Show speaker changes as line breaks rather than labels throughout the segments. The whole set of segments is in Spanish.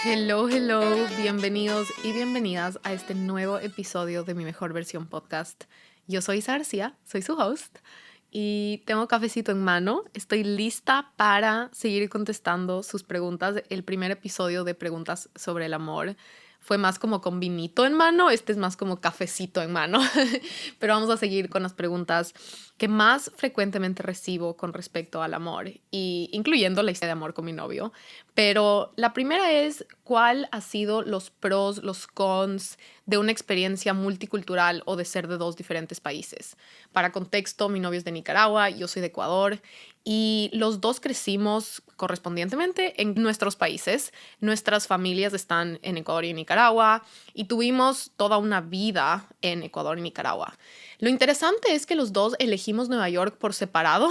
Hello, hello, bienvenidos y bienvenidas a este nuevo episodio de Mi Mejor Versión Podcast. Yo soy Isa García, soy su host y tengo cafecito en mano. Estoy lista para seguir contestando sus preguntas. El primer episodio de Preguntas sobre el Amor fue más como con vinito en mano, este es más como cafecito en mano. Pero vamos a seguir con las preguntas que más frecuentemente recibo con respecto al amor, y incluyendo la historia de amor con mi novio. Pero la primera es, ¿cuál ha sido los pros, los cons de una experiencia multicultural o de ser de dos diferentes países? Para contexto, mi novio es de Nicaragua, yo soy de Ecuador, y los dos crecimos correspondientemente en nuestros países. Nuestras familias están en Ecuador y en Nicaragua, y tuvimos toda una vida en Ecuador y Nicaragua. Lo interesante es que los dos elegimos Nueva York por separado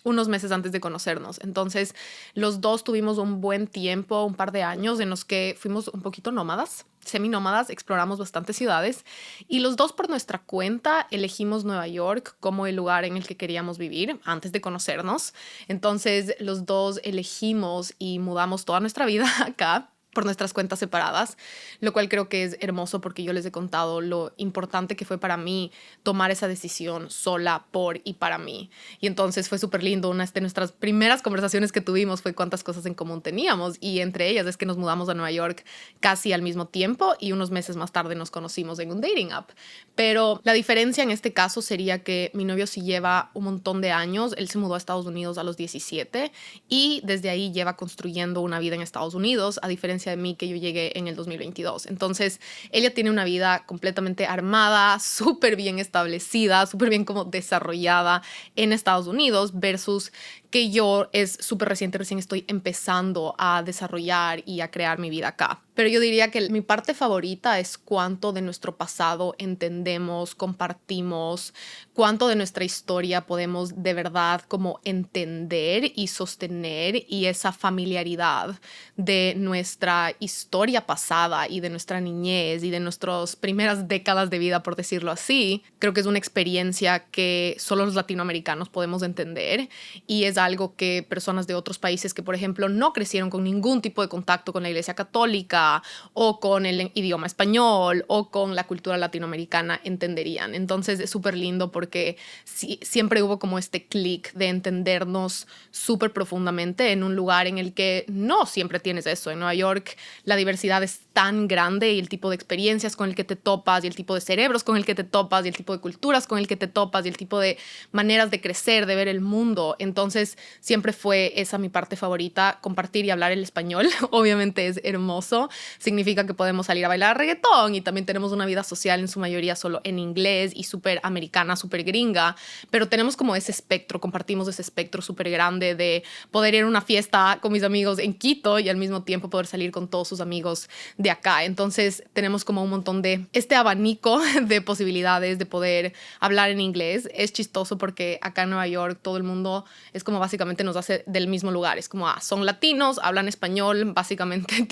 unos meses antes de conocernos. Entonces, los dos tuvimos un buen tiempo, un par de años en los que fuimos un poquito nómadas, seminómadas, exploramos bastantes ciudades y los dos por nuestra cuenta elegimos Nueva York como el lugar en el que queríamos vivir antes de conocernos. Entonces, los dos elegimos y mudamos toda nuestra vida acá por nuestras cuentas separadas, lo cual creo que es hermoso porque yo les he contado lo importante que fue para mí tomar esa decisión sola por y para mí. Y entonces fue súper lindo. Una de nuestras primeras conversaciones que tuvimos fue cuántas cosas en común teníamos, y entre ellas es que nos mudamos a Nueva York casi al mismo tiempo y unos meses más tarde nos conocimos en un dating app. Pero la diferencia en este caso sería que mi novio sí lleva un montón de años. Él se mudó a Estados Unidos a los 17 y desde ahí lleva construyendo una vida en Estados Unidos, a diferencia de mí que yo llegué en el 2022. Entonces, ella tiene una vida completamente armada, súper bien establecida, súper bien como desarrollada en Estados Unidos, versus que yo es súper reciente, recién estoy empezando a desarrollar y a crear mi vida acá. Pero yo diría que mi parte favorita es cuánto de nuestro pasado entendemos, compartimos, cuánto de nuestra historia podemos de verdad como entender y sostener, y esa familiaridad de nuestra historia pasada y de nuestra niñez y de nuestras primeras décadas de vida, por decirlo así. Creo que es una experiencia que solo los latinoamericanos podemos entender, y es algo que personas de otros países que, por ejemplo, no crecieron con ningún tipo de contacto con la Iglesia Católica o con el idioma español o con la cultura latinoamericana entenderían. Entonces es súper lindo porque siempre hubo como este clic de entendernos súper profundamente en un lugar en el que no siempre tienes eso. En Nueva York la diversidad es tan grande, y el tipo de experiencias con el que te topas y el tipo de cerebros con el que te topas y el tipo de culturas con el que te topas y el tipo de maneras de crecer, de ver el mundo. Entonces siempre fue esa mi parte favorita, compartir y hablar el español. Obviamente es hermoso, significa que podemos salir a bailar reggaetón y también tenemos una vida social en su mayoría solo en inglés y súper americana, súper gringa, pero tenemos como ese espectro, compartimos ese espectro súper grande de poder ir a una fiesta con mis amigos en Quito y al mismo tiempo poder salir con todos sus amigos de acá. Entonces tenemos como un montón de este abanico de posibilidades de poder hablar en inglés. Es chistoso porque acá en Nueva York todo el mundo es como básicamente nos hace del mismo lugar, es como son latinos, hablan español, básicamente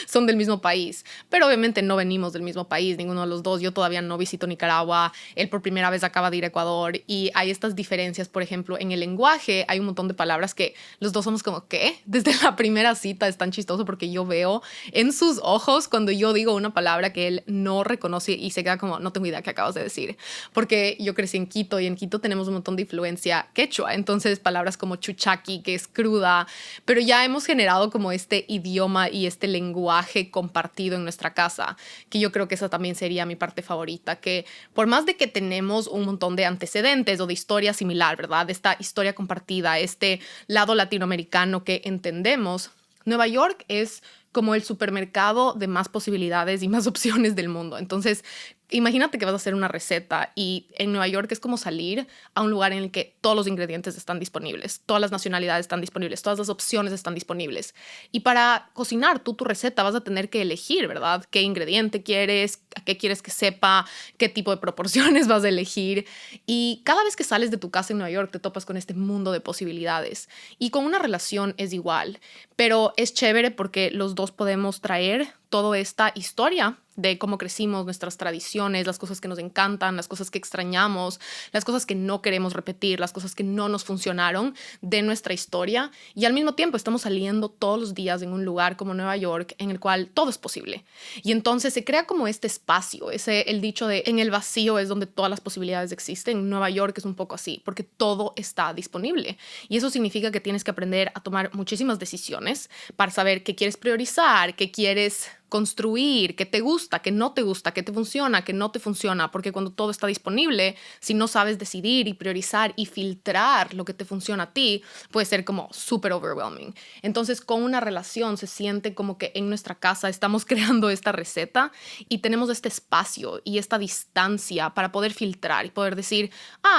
son del mismo país, pero obviamente no venimos del mismo país, ninguno de los dos. Yo todavía no visito Nicaragua, él por primera vez acaba de ir a Ecuador, y hay estas diferencias. Por ejemplo, en el lenguaje hay un montón de palabras que los dos somos como, ¿qué? Desde la primera cita es tan chistoso porque yo veo en sus ojos cuando yo digo una palabra que él no reconoce y se queda como, no tengo idea qué acabas de decir, porque yo crecí en Quito y en Quito tenemos un montón de influencia quechua, entonces palabras como chuchaqui, que es cruda, pero ya hemos generado como este idioma y este lenguaje compartido en nuestra casa, que yo creo que esa también sería mi parte favorita, que por más de que tenemos un montón de antecedentes o de historia similar, ¿verdad? Esta historia compartida, este lado latinoamericano que entendemos, Nueva York es como el supermercado de más posibilidades y más opciones del mundo. Entonces, imagínate que vas a hacer una receta y en Nueva York es como salir a un lugar en el que todos los ingredientes están disponibles, todas las nacionalidades están disponibles, todas las opciones están disponibles. Y para cocinar tú tu receta vas a tener que elegir, ¿verdad? ¿Qué ingrediente quieres? ¿A qué quieres que sepa? ¿Qué tipo de proporciones vas a elegir? Y cada vez que sales de tu casa en Nueva York te topas con este mundo de posibilidades. Y con una relación es igual, pero es chévere porque los dos podemos traer toda esta historia de cómo crecimos, nuestras tradiciones, las cosas que nos encantan, las cosas que extrañamos, las cosas que no queremos repetir, las cosas que no nos funcionaron de nuestra historia. Y al mismo tiempo estamos saliendo todos los días en un lugar como Nueva York en el cual todo es posible. Y entonces se crea como este espacio, el dicho de en el vacío es donde todas las posibilidades existen. Nueva York es un poco así, porque todo está disponible. Y eso significa que tienes que aprender a tomar muchísimas decisiones para saber qué quieres priorizar, qué quieres construir, qué te gusta, qué no te gusta, qué te funciona, qué no te funciona, porque cuando todo está disponible, si no sabes decidir y priorizar y filtrar lo que te funciona a ti, puede ser como súper overwhelming. Entonces, con una relación se siente como que en nuestra casa estamos creando esta receta y tenemos este espacio y esta distancia para poder filtrar y poder decir,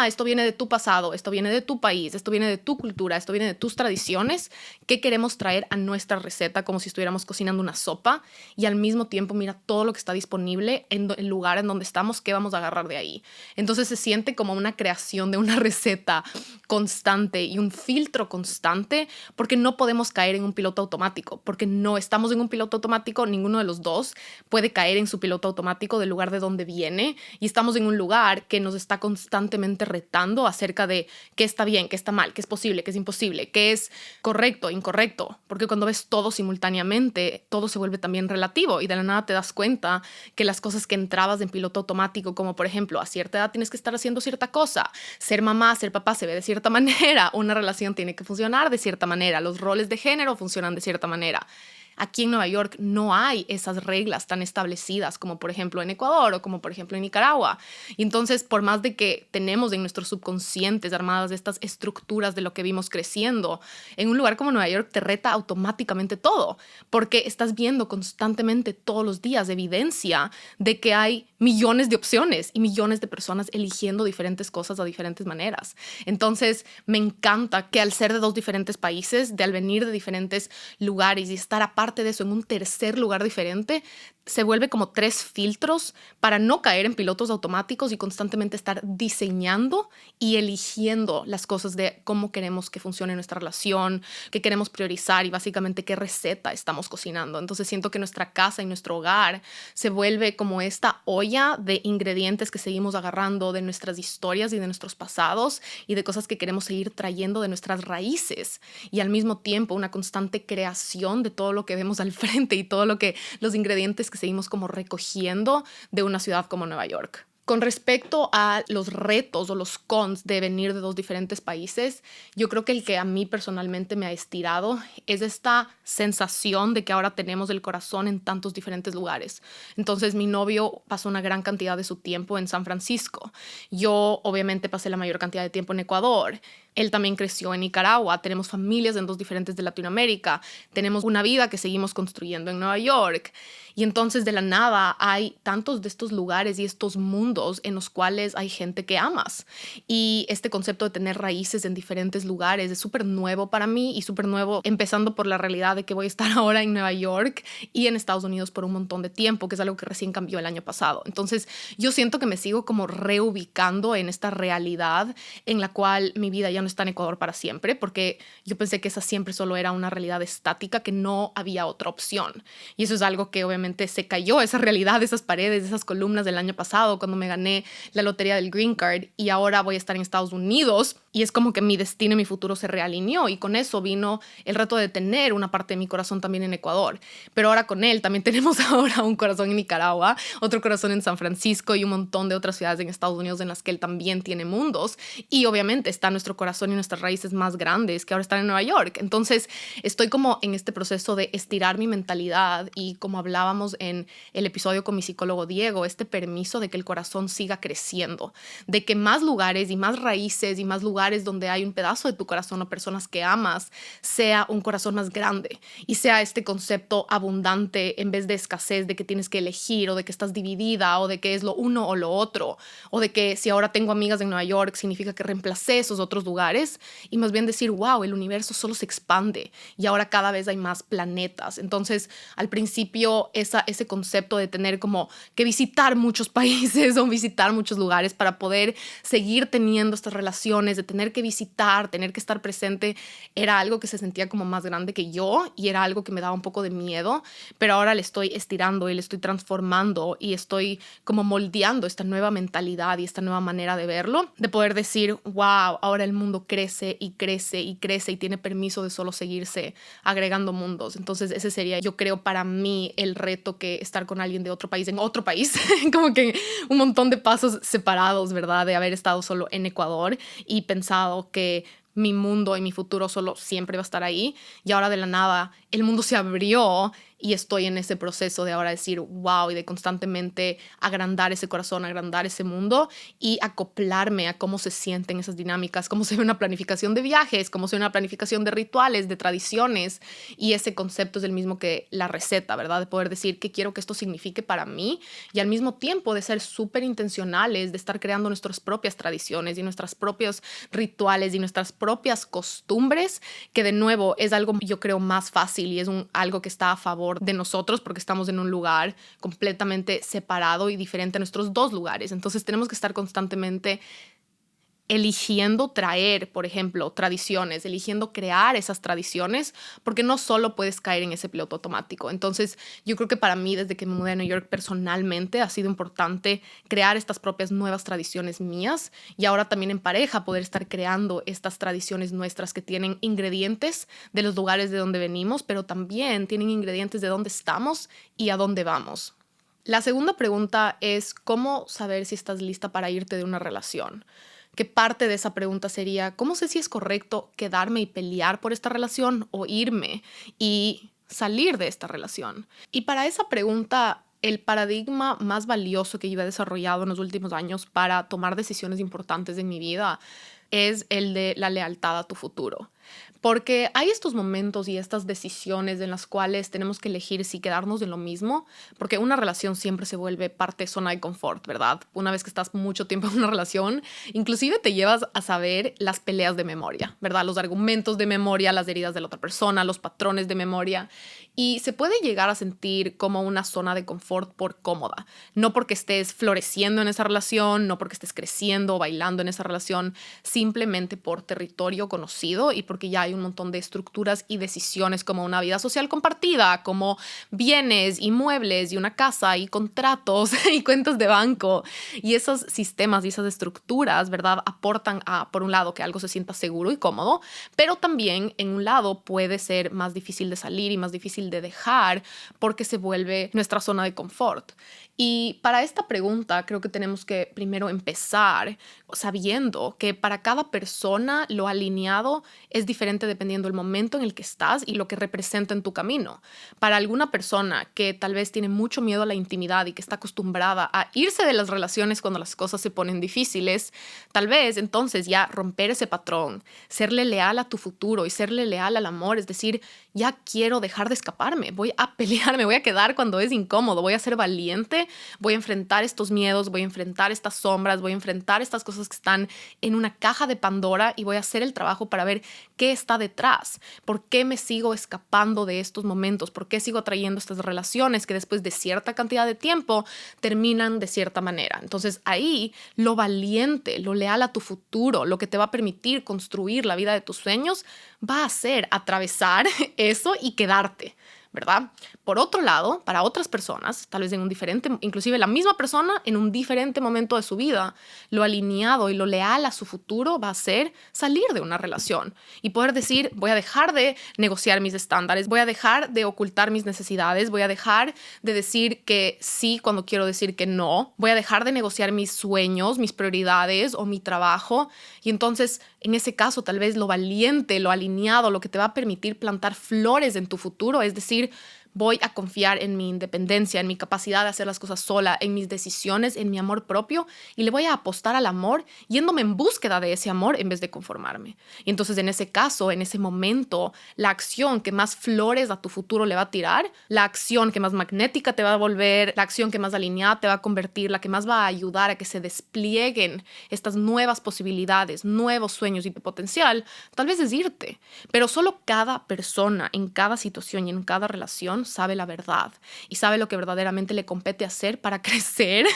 esto viene de tu pasado, esto viene de tu país, esto viene de tu cultura, esto viene de tus tradiciones, ¿qué queremos traer a nuestra receta como si estuviéramos cocinando una sopa? Y al mismo tiempo mira todo lo que está disponible en el lugar en donde estamos, qué vamos a agarrar de ahí. Entonces se siente como una creación de una receta constante y un filtro constante, porque no podemos caer en un piloto automático, porque no estamos en un piloto automático, ninguno de los dos puede caer en su piloto automático del lugar de donde viene, y estamos en un lugar que nos está constantemente retando acerca de qué está bien, qué está mal, qué es posible, qué es imposible, qué es correcto, incorrecto, porque cuando ves todo simultáneamente, todo se vuelve también relativo y de la nada te das cuenta que las cosas que entrabas en piloto automático, como por ejemplo a cierta edad tienes que estar haciendo cierta cosa, ser mamá, ser papá se ve de cierta manera, una relación tiene que funcionar de cierta manera, los roles de género funcionan de cierta manera. Aquí en Nueva York no hay esas reglas tan establecidas como por ejemplo en Ecuador o como por ejemplo en Nicaragua. Y entonces, por más de que tenemos en nuestros subconscientes armadas estas estructuras de lo que vimos creciendo, en un lugar como Nueva York te reta automáticamente todo, porque estás viendo constantemente todos los días evidencia de que hay millones de opciones y millones de personas eligiendo diferentes cosas a diferentes maneras. Entonces, me encanta que al ser de dos diferentes países, de al venir de diferentes lugares y estar aparte de eso en un tercer lugar diferente, se vuelve como 3 filtros para no caer en pilotos automáticos y constantemente estar diseñando y eligiendo las cosas de cómo queremos que funcione nuestra relación, qué queremos priorizar y básicamente qué receta estamos cocinando. Entonces siento que nuestra casa y nuestro hogar se vuelve como esta olla de ingredientes que seguimos agarrando de nuestras historias y de nuestros pasados y de cosas que queremos seguir trayendo de nuestras raíces, y al mismo tiempo una constante creación de todo lo que vemos al frente y todo lo que los ingredientes que seguimos como recogiendo de una ciudad como Nueva York. Con respecto a los retos o los cons de venir de dos diferentes países, yo creo que el que a mí personalmente me ha estirado es esta sensación de que ahora tenemos el corazón en tantos diferentes lugares. Entonces, mi novio pasó una gran cantidad de su tiempo en San Francisco. Yo, obviamente, pasé la mayor cantidad de tiempo en Ecuador. Él también creció en Nicaragua. Tenemos familias en dos diferentes de Latinoamérica. Tenemos una vida que seguimos construyendo en Nueva York. Y entonces, de la nada, hay tantos de estos lugares y estos mundos en los cuales hay gente que amas. Y este concepto de tener raíces en diferentes lugares es súper nuevo para mí, y súper nuevo empezando por la realidad de que voy a estar ahora en Nueva York y en Estados Unidos por un montón de tiempo, que es algo que recién cambió el año pasado. Entonces, yo siento que me sigo como reubicando en esta realidad en la cual mi vida ya no está en Ecuador para siempre, porque yo pensé que esa siempre solo era una realidad estática, que no había otra opción. Y eso es algo que obviamente se cayó, esa realidad, esas paredes, esas columnas del año pasado cuando me gané la lotería del Green Card, y ahora voy a estar en Estados Unidos y es como que mi destino y mi futuro se realineó, y con eso vino el reto de tener una parte de mi corazón también en Ecuador. Pero ahora con él también tenemos ahora un corazón en Nicaragua, otro corazón en San Francisco y un montón de otras ciudades en Estados Unidos en las que él también tiene mundos, y obviamente está nuestro corazón y nuestras raíces más grandes que ahora están en Nueva York. Entonces estoy como en este proceso de estirar mi mentalidad, y como hablábamos en el episodio con mi psicólogo Diego, este permiso de que el corazón siga creciendo, de que más lugares y más raíces y más lugares donde hay un pedazo de tu corazón o personas que amas sea un corazón más grande, y sea este concepto abundante en vez de escasez, de que tienes que elegir o de que estás dividida o de que es lo uno o lo otro, o de que si ahora tengo amigas en Nueva York significa que reemplacé esos otros lugares, y más bien decir, wow, el universo solo se expande y ahora cada vez hay más planetas. Entonces, al principio ese concepto de tener como que visitar muchos países o visitar muchos lugares para poder seguir teniendo estas relaciones, de tener que visitar, tener que estar presente, era algo que se sentía como más grande que yo y era algo que me daba un poco de miedo, pero ahora le estoy estirando y le estoy transformando y estoy como moldeando esta nueva mentalidad y esta nueva manera de verlo, de poder decir, wow, ahora el mundo crece y crece y crece y tiene permiso de solo seguirse agregando mundos. Entonces ese sería, yo creo, para mí el reto que estar con alguien de otro país en otro país, como que un montón de pasos separados, ¿verdad? De haber estado solo en Ecuador y pensado que mi mundo y mi futuro solo siempre va a estar ahí. Y ahora de la nada el mundo se abrió y estoy en ese proceso de ahora decir wow y de constantemente agrandar ese corazón, agrandar ese mundo y acoplarme a cómo se sienten esas dinámicas, cómo se ve una planificación de viajes, cómo se ve una planificación de rituales, de tradiciones. Y ese concepto es el mismo que la receta, ¿verdad? De poder decir qué quiero que esto signifique para mí y al mismo tiempo de ser súper intencionales, de estar creando nuestras propias tradiciones y nuestros propios rituales y nuestras propias costumbres, que de nuevo es algo yo creo más fácil y es algo que está a favor de nosotros porque estamos en un lugar completamente separado y diferente a nuestros dos lugares. Entonces tenemos que estar constantemente eligiendo traer, por ejemplo, tradiciones, eligiendo crear esas tradiciones, porque no solo puedes caer en ese piloto automático. Entonces, yo creo que para mí, desde que me mudé a New York personalmente, ha sido importante crear estas propias nuevas tradiciones mías y ahora también en pareja poder estar creando estas tradiciones nuestras que tienen ingredientes de los lugares de donde venimos, pero también tienen ingredientes de dónde estamos y a dónde vamos. La segunda pregunta es, ¿cómo saber si estás lista para irte de una relación? Que parte de esa pregunta sería, ¿cómo sé si es correcto quedarme y pelear por esta relación o irme y salir de esta relación? Y para esa pregunta, el paradigma más valioso que yo he desarrollado en los últimos años para tomar decisiones importantes en mi vida es el de la lealtad a tu futuro. Porque hay estos momentos y estas decisiones en las cuales tenemos que elegir si quedarnos en lo mismo, porque una relación siempre se vuelve parte de zona de confort, ¿verdad? Una vez que estás mucho tiempo en una relación, inclusive te llevas a saber las peleas de memoria, ¿verdad? Los argumentos de memoria, las heridas de la otra persona, los patrones de memoria. Y se puede llegar a sentir como una zona de confort por cómoda, no porque estés floreciendo en esa relación, no porque estés creciendo o bailando en esa relación, simplemente por territorio conocido y porque ya hay un montón de estructuras y decisiones como una vida social compartida, como bienes y muebles y una casa y contratos y cuentas de banco. Y esos sistemas y esas estructuras, ¿verdad? Aportan a, por un lado, que algo se sienta seguro y cómodo, pero también en un lado puede ser más difícil de salir y más difícil de dejar porque se vuelve nuestra zona de confort. Y para esta pregunta creo que tenemos que primero empezar sabiendo que para cada persona lo alineado es diferente dependiendo del momento en el que estás y lo que representa en tu camino. Para alguna persona que tal vez tiene mucho miedo a la intimidad y que está acostumbrada a irse de las relaciones cuando las cosas se ponen difíciles, tal vez entonces ya romper ese patrón, serle leal a tu futuro y serle leal al amor, es decir, ya quiero dejar de escaparme, voy a pelearme, voy a quedar cuando es incómodo, voy a ser valiente, voy a enfrentar estos miedos, voy a enfrentar estas sombras, voy a enfrentar estas cosas que están en una caja de Pandora y voy a hacer el trabajo para ver qué está detrás, por qué me sigo escapando de estos momentos, por qué sigo trayendo estas relaciones que después de cierta cantidad de tiempo terminan de cierta manera. Entonces ahí lo valiente, lo leal a tu futuro, lo que te va a permitir construir la vida de tus sueños, va a ser atravesar eso y quedarte, ¿verdad? Por otro lado, para otras personas, tal vez en un diferente, inclusive la misma persona en un diferente momento de su vida, lo alineado y lo leal a su futuro va a ser salir de una relación y poder decir, voy a dejar de negociar mis estándares, voy a dejar de ocultar mis necesidades, voy a dejar de decir que sí cuando quiero decir que no, voy a dejar de negociar mis sueños, mis prioridades o mi trabajo. Y entonces, en ese caso, tal vez lo valiente, lo alineado, lo que te va a permitir plantar flores en tu futuro, es decir, voy a confiar en mi independencia, en mi capacidad de hacer las cosas sola, en mis decisiones, en mi amor propio y le voy a apostar al amor yéndome en búsqueda de ese amor en vez de conformarme. Y entonces en ese caso, en ese momento, la acción que más flores a tu futuro le va a tirar, la acción que más magnética te va a volver, la acción que más alineada te va a convertir, la que más va a ayudar a que se desplieguen estas nuevas posibilidades, nuevos sueños y potencial, tal vez es irte. Pero solo cada persona en cada situación y en cada relación sabe la verdad y sabe lo que verdaderamente le compete hacer para crecer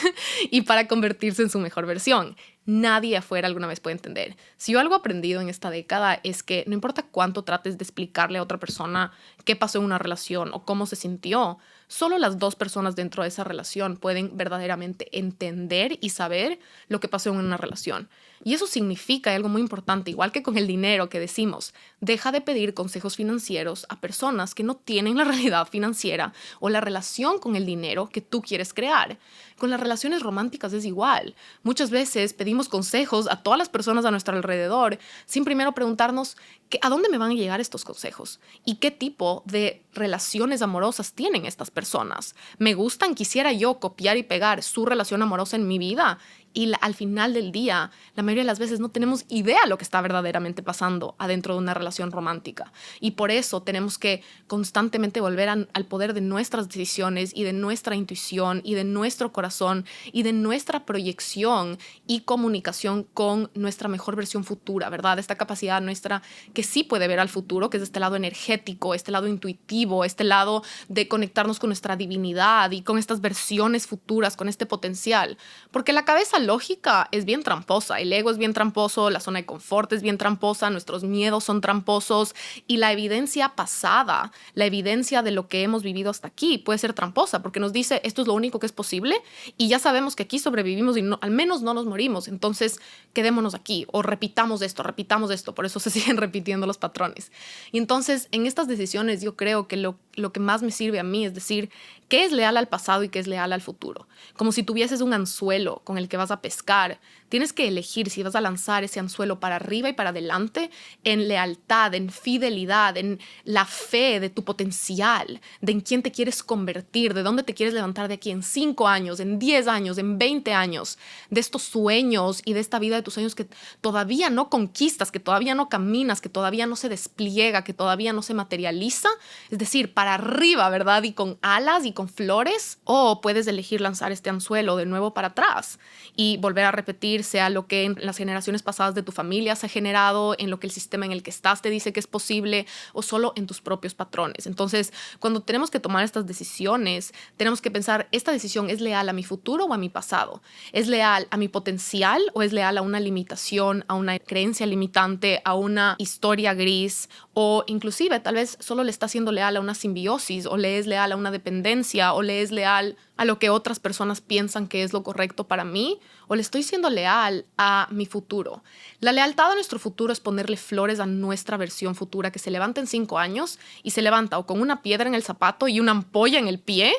y para convertirse en su mejor versión. nadie afuera alguna vez puede entender. Si yo algo he aprendido en esta década es que no importa cuánto trates de explicarle a otra persona qué pasó en una relación o cómo se sintió, solo las dos personas dentro de esa relación pueden verdaderamente entender y saber lo que pasó en una relación. Y eso significa algo muy importante, igual que con el dinero que decimos, deja de pedir consejos financieros a personas que no tienen la realidad financiera o la relación con el dinero que tú quieres crear. Con las relaciones románticas es igual. Muchas veces pedimos consejos a todas las personas a nuestro alrededor sin primero preguntarnos a dónde me van a llegar estos consejos y qué tipo de relaciones amorosas tienen estas personas. ¿Me gustan? ¿Quisiera yo copiar y pegar su relación amorosa en mi vida? Y al final del día, la mayoría de las veces no tenemos idea de lo que está verdaderamente pasando adentro de una relación romántica. Y por eso tenemos que constantemente volver al poder de nuestras decisiones y de nuestra intuición y de nuestro corazón y de nuestra proyección y comunicación con nuestra mejor versión futura, ¿verdad? Esta capacidad nuestra que sí puede ver al futuro, que es este lado energético, este lado intuitivo, este lado de conectarnos con nuestra divinidad y con estas versiones futuras, con este potencial. Porque la cabeza lógica es bien tramposa, el ego es bien tramposo, la zona de confort es bien tramposa, nuestros miedos son tramposos y la evidencia pasada, la evidencia de lo que hemos vivido hasta aquí puede ser tramposa porque nos dice esto es lo único que es posible y ya sabemos que aquí sobrevivimos y no, al menos no nos morimos, entonces quedémonos aquí o repitamos esto, por eso se siguen repitiendo los patrones. Y entonces en estas decisiones yo creo que lo que más me sirve a mí es decir, ¿qué es leal al pasado y qué es leal al futuro? Como si tuvieses un anzuelo con el que vas a pescar. Tienes que elegir si vas a lanzar ese anzuelo para arriba y para adelante en lealtad, en fidelidad, en la fe de tu potencial, de en quién te quieres convertir, de dónde te quieres levantar de aquí en 5 años, en 10 años, en 20 años, de estos sueños y de esta vida de tus sueños que todavía no conquistas, que todavía no caminas, que todavía no se despliega, que todavía no se materializa. Es decir, para arriba, ¿verdad? Y con alas y con flores. O puedes elegir lanzar este anzuelo de nuevo para atrás y volver a repetir, sea lo que en las generaciones pasadas de tu familia se ha generado, en lo que el sistema en el que estás te dice que es posible o solo en tus propios patrones. Entonces, cuando tenemos que tomar estas decisiones, tenemos que pensar, ¿esta decisión es leal a mi futuro o a mi pasado? ¿Es leal a mi potencial o es leal a una limitación, a una creencia limitante, a una historia gris o inclusive tal vez solo le está siendo leal a una simbiosis o le es leal a una dependencia o le es leal a lo que otras personas piensan que es lo correcto para mí o le estoy siendo leal a mi futuro? La lealtad a nuestro futuro es ponerle flores a nuestra versión futura que se levanta en 5 años y se levanta o con una piedra en el zapato y una ampolla en el pie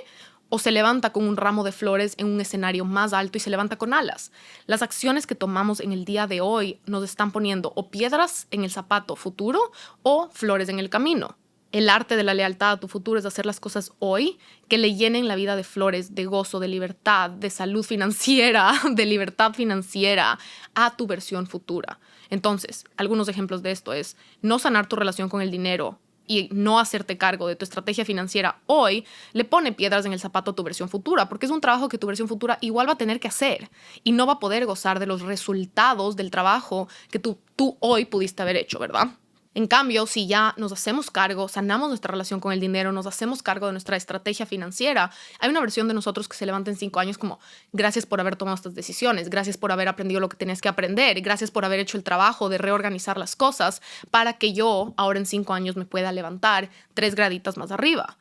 o se levanta con un ramo de flores en un escenario más alto y se levanta con alas. Las acciones que tomamos en el día de hoy nos están poniendo o piedras en el zapato futuro o flores en el camino. El arte de la lealtad a tu futuro es hacer las cosas hoy que le llenen la vida de flores, de gozo, de libertad, de salud financiera, de libertad financiera a tu versión futura. Entonces, algunos ejemplos de esto es no sanar tu relación con el dinero y no hacerte cargo de tu estrategia financiera hoy, le pone piedras en el zapato a tu versión futura, porque es un trabajo que tu versión futura igual va a tener que hacer y no va a poder gozar de los resultados del trabajo que tú hoy pudiste haber hecho, ¿verdad? En cambio, si ya nos hacemos cargo, sanamos nuestra relación con el dinero, nos hacemos cargo de nuestra estrategia financiera, hay una versión de nosotros que se levanta en 5 años como gracias por haber tomado estas decisiones, gracias por haber aprendido lo que tenías que aprender, gracias por haber hecho el trabajo de reorganizar las cosas para que yo ahora en 5 años me pueda levantar 3 graditas más arriba.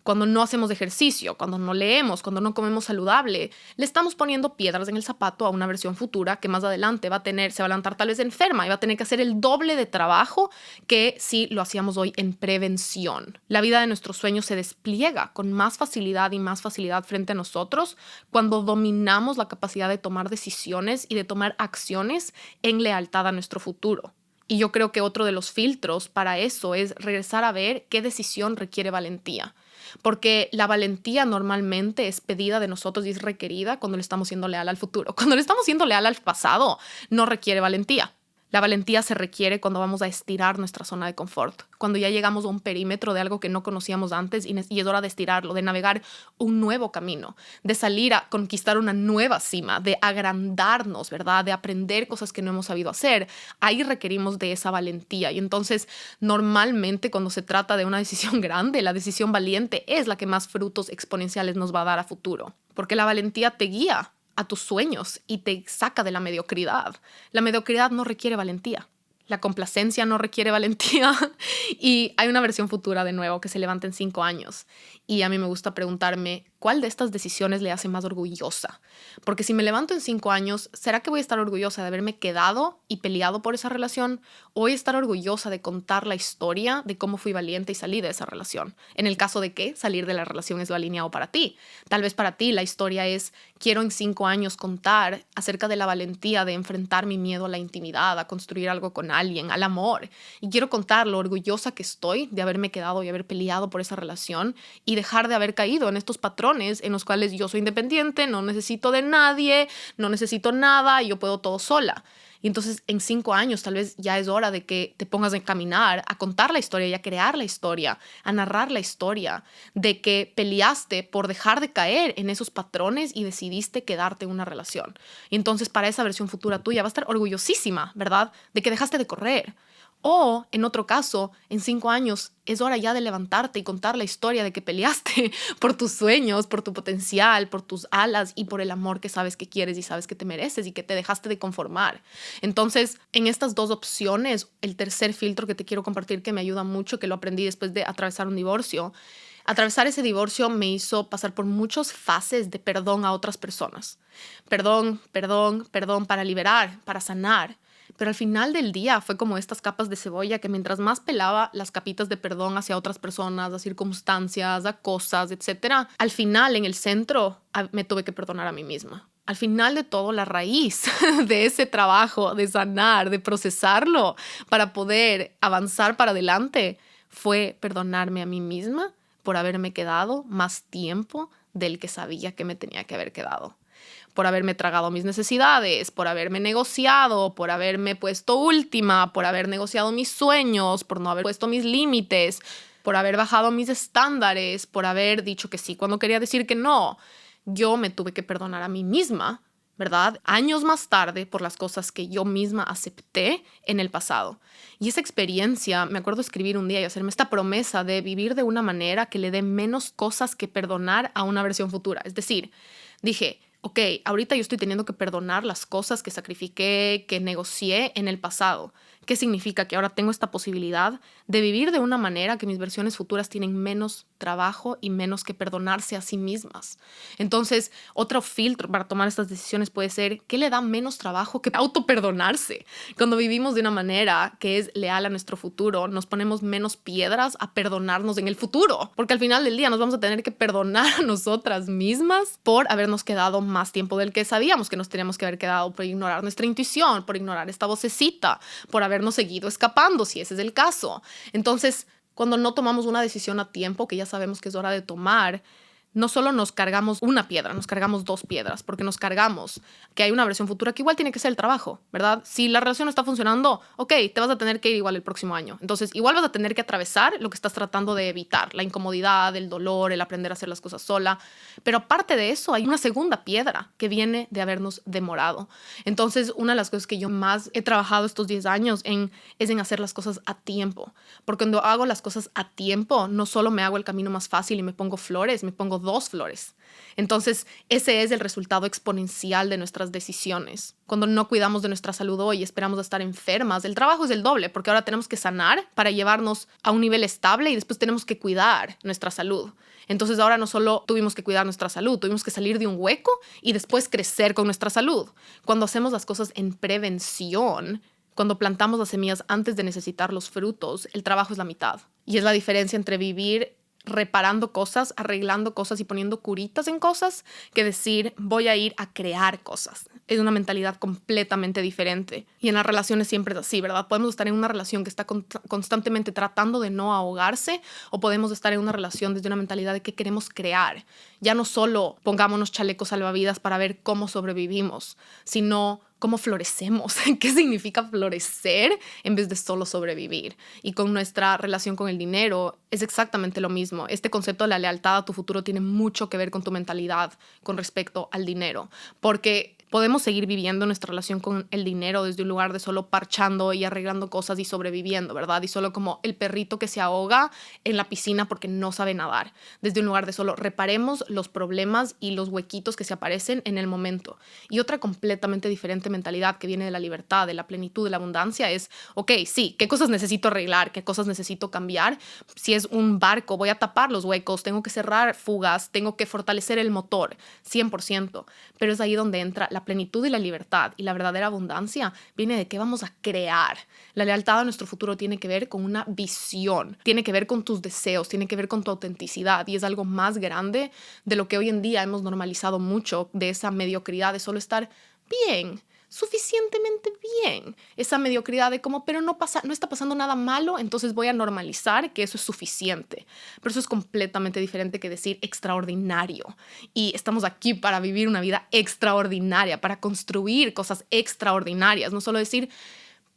Cuando no hacemos ejercicio, cuando no leemos, cuando no comemos saludable, le estamos poniendo piedras en el zapato a una versión futura que más adelante se va a levantar tal vez enferma y va a tener que hacer el doble de trabajo que si lo hacíamos hoy en prevención. La vida de nuestros sueños se despliega con más facilidad y más facilidad frente a nosotros cuando dominamos la capacidad de tomar decisiones y de tomar acciones en lealtad a nuestro futuro. Y yo creo que otro de los filtros para eso es regresar a ver qué decisión requiere valentía. Porque la valentía normalmente es pedida de nosotros y es requerida cuando le estamos siendo leal al futuro. Cuando le estamos siendo leal al pasado, no requiere valentía. La valentía se requiere cuando vamos a estirar nuestra zona de confort, cuando ya llegamos a un perímetro de algo que no conocíamos antes y es hora de estirarlo, de navegar un nuevo camino, de salir a conquistar una nueva cima, de agrandarnos, ¿verdad? De aprender cosas que no hemos sabido hacer. Ahí requerimos de esa valentía. Y entonces, normalmente cuando se trata de una decisión grande, la decisión valiente es la que más frutos exponenciales nos va a dar a futuro, porque la valentía te guía a tus sueños y te saca de la mediocridad. La mediocridad no requiere valentía. La complacencia no requiere valentía. Y hay una versión futura de nuevo que se levanta en 5 años. Y a mí me gusta preguntarme, ¿cuál de estas decisiones le hace más orgullosa? Porque si me levanto en 5 años, ¿será que voy a estar orgullosa de haberme quedado y peleado por esa relación? ¿O voy a estar orgullosa de contar la historia de cómo fui valiente y salí de esa relación? En el caso de que salir de la relación es lo alineado para ti. Tal vez para ti la historia es, quiero en 5 años contar acerca de la valentía de enfrentar mi miedo a la intimidad, a construir algo con alguien, al amor. Y quiero contar lo orgullosa que estoy de haberme quedado y haber peleado por esa relación y dejar de haber caído en estos patrones en los cuales yo soy independiente, no necesito de nadie, no necesito nada, yo puedo todo sola. Y entonces en 5 años tal vez ya es hora de que te pongas a caminar, a contar la historia y a crear la historia, a narrar la historia de que peleaste por dejar de caer en esos patrones y decidiste quedarte en una relación. Y entonces para esa versión futura tuya va a estar orgullosísima, ¿verdad? De que dejaste de correr. O, en otro caso, en 5 años es hora ya de levantarte y contar la historia de que peleaste por tus sueños, por tu potencial, por tus alas y por el amor que sabes que quieres y sabes que te mereces y que te dejaste de conformar. Entonces, en estas dos opciones, el tercer filtro que te quiero compartir que me ayuda mucho, que lo aprendí después de atravesar un divorcio. Atravesar ese divorcio me hizo pasar por muchas fases de perdón a otras personas. Perdón, perdón, perdón para liberar, para sanar. Pero al final del día fue como estas capas de cebolla que mientras más pelaba las capitas de perdón hacia otras personas, a circunstancias, a cosas, etc., al final en el centro me tuve que perdonar a mí misma. Al final de todo, la raíz de ese trabajo de sanar, de procesarlo para poder avanzar para adelante, fue perdonarme a mí misma por haberme quedado más tiempo del que sabía que me tenía que haber quedado. Por haberme tragado mis necesidades, por haberme negociado, por haberme puesto última, por haber negociado mis sueños, por no haber puesto mis límites, por haber bajado mis estándares, por haber dicho que sí cuando quería decir que no. Yo me tuve que perdonar a mí misma, ¿verdad? Años más tarde por las cosas que yo misma acepté en el pasado. Y esa experiencia, me acuerdo escribir un día y hacerme esta promesa de vivir de una manera que le dé menos cosas que perdonar a una versión futura. Es decir, dije, ok, ahorita yo estoy teniendo que perdonar las cosas que sacrifiqué, que negocié en el pasado. ¿Qué significa? Que ahora tengo esta posibilidad de vivir de una manera que mis versiones futuras tienen menos trabajo y menos que perdonarse a sí mismas. Entonces, otro filtro para tomar estas decisiones puede ser ¿qué le da menos trabajo que autoperdonarse? Cuando vivimos de una manera que es leal a nuestro futuro, nos ponemos menos piedras a perdonarnos en el futuro, porque al final del día nos vamos a tener que perdonar a nosotras mismas por habernos quedado más tiempo del que sabíamos que nos teníamos que haber quedado, por ignorar nuestra intuición, por ignorar esta vocecita, por habernos seguido escapando, si ese es el caso. Entonces, cuando no tomamos una decisión a tiempo, que ya sabemos que es hora de tomar, no solo nos cargamos una piedra, nos cargamos 2 piedras, porque nos cargamos que hay una versión futura que igual tiene que ser el trabajo, ¿verdad? Si la relación no está funcionando, ok, te vas a tener que ir igual el próximo año. Entonces, igual vas a tener que atravesar lo que estás tratando de evitar, la incomodidad, el dolor, el aprender a hacer las cosas sola. Pero aparte de eso, hay una segunda piedra que viene de habernos demorado. Entonces, una de las cosas que yo más he trabajado estos 10 años es en hacer las cosas a tiempo. Porque cuando hago las cosas a tiempo, no solo me hago el camino más fácil y me pongo flores, me pongo 2 flores. Entonces, ese es el resultado exponencial de nuestras decisiones. Cuando no cuidamos de nuestra salud hoy y esperamos a estar enfermas, el trabajo es el doble, porque ahora tenemos que sanar para llevarnos a un nivel estable y después tenemos que cuidar nuestra salud. Entonces, ahora no solo tuvimos que cuidar nuestra salud, tuvimos que salir de un hueco y después crecer con nuestra salud. Cuando hacemos las cosas en prevención, cuando plantamos las semillas antes de necesitar los frutos, el trabajo es la mitad. Y es la diferencia entre vivir reparando cosas, arreglando cosas y poniendo curitas en cosas, que decir voy a ir a crear cosas. Es una mentalidad completamente diferente. Y en las relaciones siempre es así, ¿verdad? Podemos estar en una relación que está constantemente tratando de no ahogarse, o podemos estar en una relación desde una mentalidad de que queremos crear. Ya no solo pongámonos chalecos salvavidas para ver cómo sobrevivimos, sino cómo florecemos, qué significa florecer en vez de solo sobrevivir. Y con nuestra relación con el dinero es exactamente lo mismo. Este concepto de la lealtad a tu futuro tiene mucho que ver con tu mentalidad con respecto al dinero, porque podemos seguir viviendo nuestra relación con el dinero desde un lugar de solo parchando y arreglando cosas y sobreviviendo, ¿verdad? Y solo como el perrito que se ahoga en la piscina porque no sabe nadar. Desde un lugar de solo reparemos los problemas y los huequitos que se aparecen en el momento. Y otra completamente diferente mentalidad que viene de la libertad, de la plenitud, de la abundancia es, ok, sí, ¿qué cosas necesito arreglar? ¿Qué cosas necesito cambiar? Si es un barco, voy a tapar los huecos, tengo que cerrar fugas, tengo que fortalecer el motor, 100%. Pero es ahí donde entra la plenitud y la libertad, y la verdadera abundancia viene de qué vamos a crear. La lealtad a nuestro futuro tiene que ver con una visión, tiene que ver con tus deseos, tiene que ver con tu autenticidad, y es algo más grande de lo que hoy en día hemos normalizado mucho, de esa mediocridad de solo estar bien, suficientemente bien. Esa mediocridad de como, pero no está pasando nada malo, entonces voy a normalizar que eso es suficiente. Pero eso es completamente diferente que decir extraordinario. Y estamos aquí para vivir una vida extraordinaria, para construir cosas extraordinarias, no solo decir,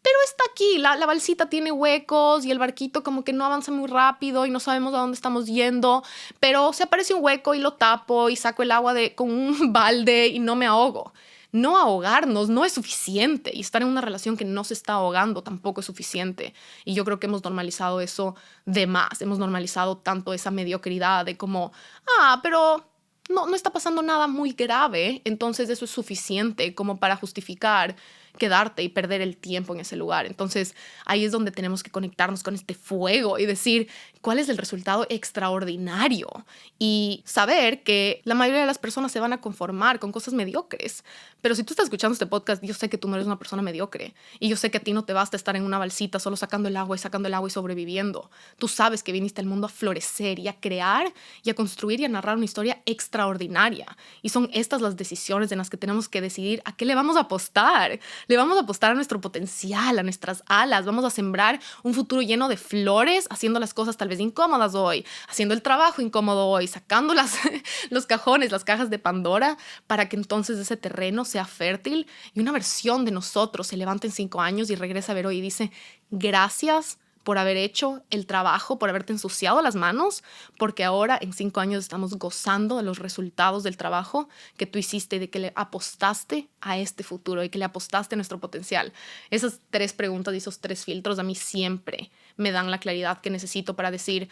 pero está aquí, la balsita tiene huecos y el barquito como que no avanza muy rápido y no sabemos a dónde estamos yendo, pero se aparece un hueco y lo tapo y saco el agua con un balde y no me ahogo. No ahogarnos no es suficiente, y estar en una relación que no se está ahogando tampoco es suficiente. Y yo creo que hemos normalizado eso de más. Hemos normalizado tanto esa mediocridad de como, pero no está pasando nada muy grave, entonces eso es suficiente como para justificar quedarte y perder el tiempo en ese lugar. Entonces ahí es donde tenemos que conectarnos con este fuego y decir cuál es el resultado extraordinario, y saber que la mayoría de las personas se van a conformar con cosas mediocres. Pero si tú estás escuchando este podcast, yo sé que tú no eres una persona mediocre, y yo sé que a ti no te basta estar en una balsita solo sacando el agua y sobreviviendo. Tú sabes que viniste al mundo a florecer y a crear y a construir y a narrar una historia extraordinaria, y son estas las decisiones en las que tenemos que decidir a qué le vamos a apostar. Le vamos a apostar a nuestro potencial, a nuestras alas. Vamos a sembrar un futuro lleno de flores, haciendo las cosas tal vez incómodas hoy, haciendo el trabajo incómodo hoy, sacando los cajones, las cajas de Pandora, para que entonces ese terreno sea fértil y una versión de nosotros se levante en 5 años y regrese a ver hoy y dice, gracias por haber hecho el trabajo, por haberte ensuciado las manos, porque ahora en 5 años estamos gozando de los resultados del trabajo que tú hiciste, de que le apostaste a este futuro y que le apostaste a nuestro potencial. Esas 3 preguntas y esos 3 filtros a mí siempre me dan la claridad que necesito para decir,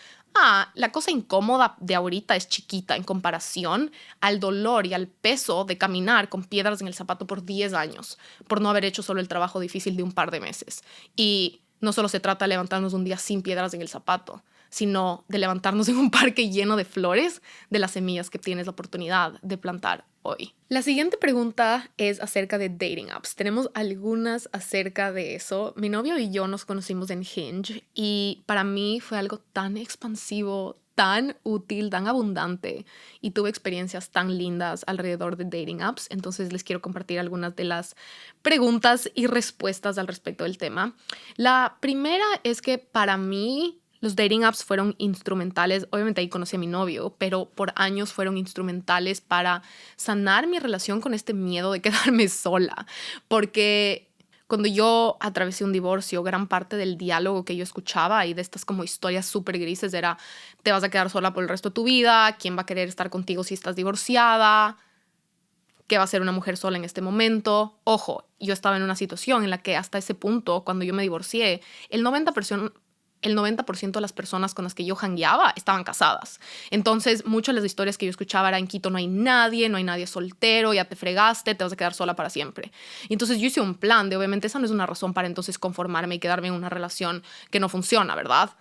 la cosa incómoda de ahorita es chiquita en comparación al dolor y al peso de caminar con piedras en el zapato por 10 años, por no haber hecho solo el trabajo difícil de un par de meses. Y no solo se trata de levantarnos un día sin piedras en el zapato, sino de levantarnos en un parque lleno de flores, de las semillas que tienes la oportunidad de plantar hoy. La siguiente pregunta es acerca de dating apps. Tenemos algunas acerca de eso. Mi novio y yo nos conocimos en Hinge, y para mí fue algo tan expansivo, tan útil, tan abundante, y tuve experiencias tan lindas alrededor de dating apps. Entonces les quiero compartir algunas de las preguntas y respuestas al respecto del tema. La primera es que para mí los dating apps fueron instrumentales. Obviamente ahí conocí a mi novio, pero por años fueron instrumentales para sanar mi relación con este miedo de quedarme sola, porque cuando yo atravesé un divorcio, gran parte del diálogo que yo escuchaba y de estas como historias súper grises era, te vas a quedar sola por el resto de tu vida, ¿quién va a querer estar contigo si estás divorciada? ¿Qué va a ser una mujer sola en este momento? Ojo, yo estaba en una situación en la que hasta ese punto, cuando yo me divorcié, el 90% de las personas con las que yo jangueaba estaban casadas. Entonces, muchas de las historias que yo escuchaba era, en Quito no hay nadie soltero, ya te fregaste, te vas a quedar sola para siempre. Y entonces yo hice un plan de, obviamente, esa no es una razón para entonces conformarme y quedarme en una relación que no funciona, ¿verdad?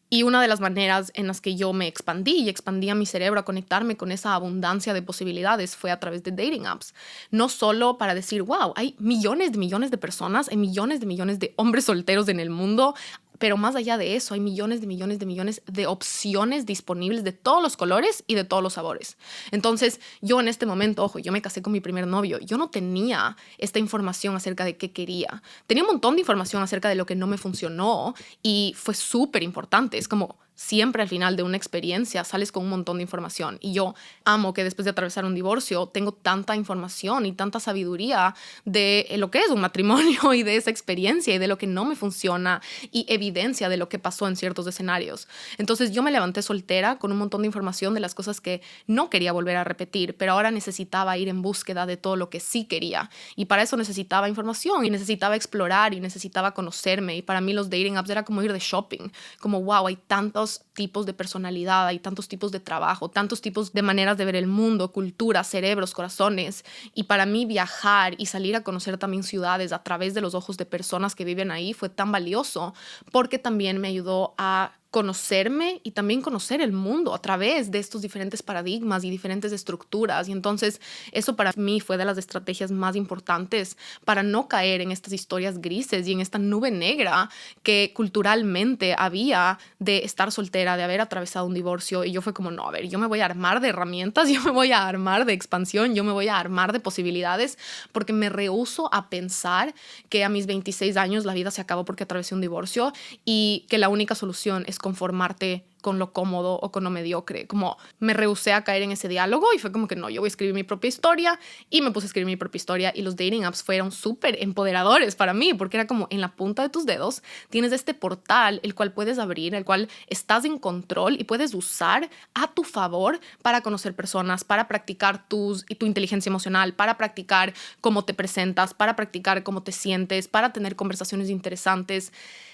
Y una de las maneras en las que yo me expandí a mi cerebro a conectarme con esa abundancia de posibilidades fue a través de dating apps. No solo para decir, wow, hay millones de personas, hay millones de hombres solteros en el mundo, pero más allá de eso, hay millones de opciones disponibles de todos los colores y de todos los sabores. Entonces, yo en este momento, ojo, yo me casé con mi primer novio. Yo no tenía esta información acerca de qué quería. Tenía un montón de información acerca de lo que no me funcionó, y fue súper importante. Es como, siempre al final de una experiencia sales con un montón de información. Y yo amo que después de atravesar un divorcio tengo tanta información y tanta sabiduría de lo que es un matrimonio y de esa experiencia y de lo que no me funciona y evidencia de lo que pasó en ciertos escenarios. Entonces yo me levanté soltera con un montón de información de las cosas que no quería volver a repetir, pero ahora necesitaba ir en búsqueda de todo lo que sí quería. Y para eso necesitaba información y necesitaba explorar y necesitaba conocerme. Y para mí los dating apps era como ir de shopping, como wow, hay tantos tipos de personalidad, hay tantos tipos de trabajo, tantos tipos de maneras de ver el mundo, culturas, cerebros, corazones. Y para mí viajar y salir a conocer también ciudades a través de los ojos de personas que viven ahí fue tan valioso, porque también me ayudó a conocerme y también conocer el mundo a través de estos diferentes paradigmas y diferentes estructuras. Y entonces eso para mí fue de las estrategias más importantes para no caer en estas historias grises y en esta nube negra que culturalmente había de estar soltera, de haber atravesado un divorcio. Y yo fue como, no, a ver, yo me voy a armar de herramientas, yo me voy a armar de expansión, yo me voy a armar de posibilidades, porque me rehúso a pensar que a mis 26 años la vida se acabó porque atravesé un divorcio y que la única solución es conformarte con lo cómodo o con lo mediocre. Como me rehusé a caer en ese diálogo y fue como que no, yo voy a escribir mi propia historia, y me puse a escribir mi propia historia. Y los dating apps fueron súper empoderadores para mí, porque era como en la punta de tus dedos tienes este portal el cual puedes abrir, el cual estás en control y puedes usar a tu favor para conocer personas, para practicar tu inteligencia emocional, para practicar cómo te presentas, para practicar cómo te sientes, para tener conversaciones interesantes.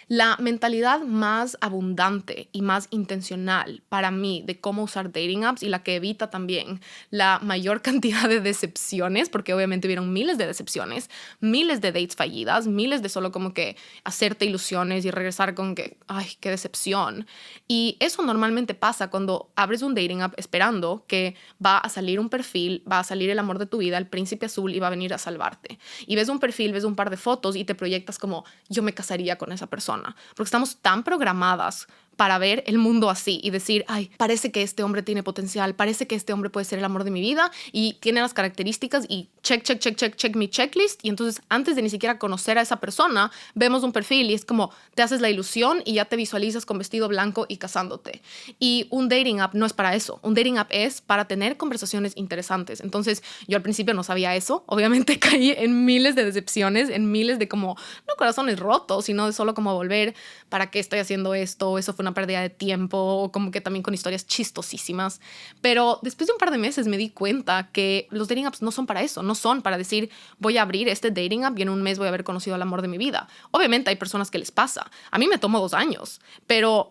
La mentalidad más abundante y más intencional para mí de cómo usar dating apps, y la que evita también la mayor cantidad de decepciones, porque obviamente hubieron miles de decepciones, miles de dates fallidas, miles de solo como que hacerte ilusiones y regresar con que, ay, qué decepción. Y eso normalmente pasa cuando abres un dating app esperando que va a salir un perfil, va a salir el amor de tu vida, el príncipe azul, y va a venir a salvarte. Y ves un perfil, ves un par de fotos y te proyectas como, yo me casaría con esa persona. Porque estamos tan programadas para ver el mundo así y decir, ay, parece que este hombre tiene potencial, parece que este hombre puede ser el amor de mi vida y tiene las características, y check mi checklist. Y entonces antes de ni siquiera conocer a esa persona, vemos un perfil y es como te haces la ilusión y ya te visualizas con vestido blanco y casándote. Y un dating app no es para eso. Un dating app es para tener conversaciones interesantes. Entonces yo al principio no sabía eso. Obviamente caí en miles de decepciones, en miles de como, no corazones rotos, sino de solo como volver, ¿para qué estoy haciendo esto? Eso fue una pérdida de tiempo, o como que también con historias chistosísimas. Pero después de un par de meses me di cuenta que los dating apps no son para eso, no son para decir, voy a abrir este dating app y en un mes voy a haber conocido al amor de mi vida. Obviamente hay personas que les pasa. A mí me tomó 2 años,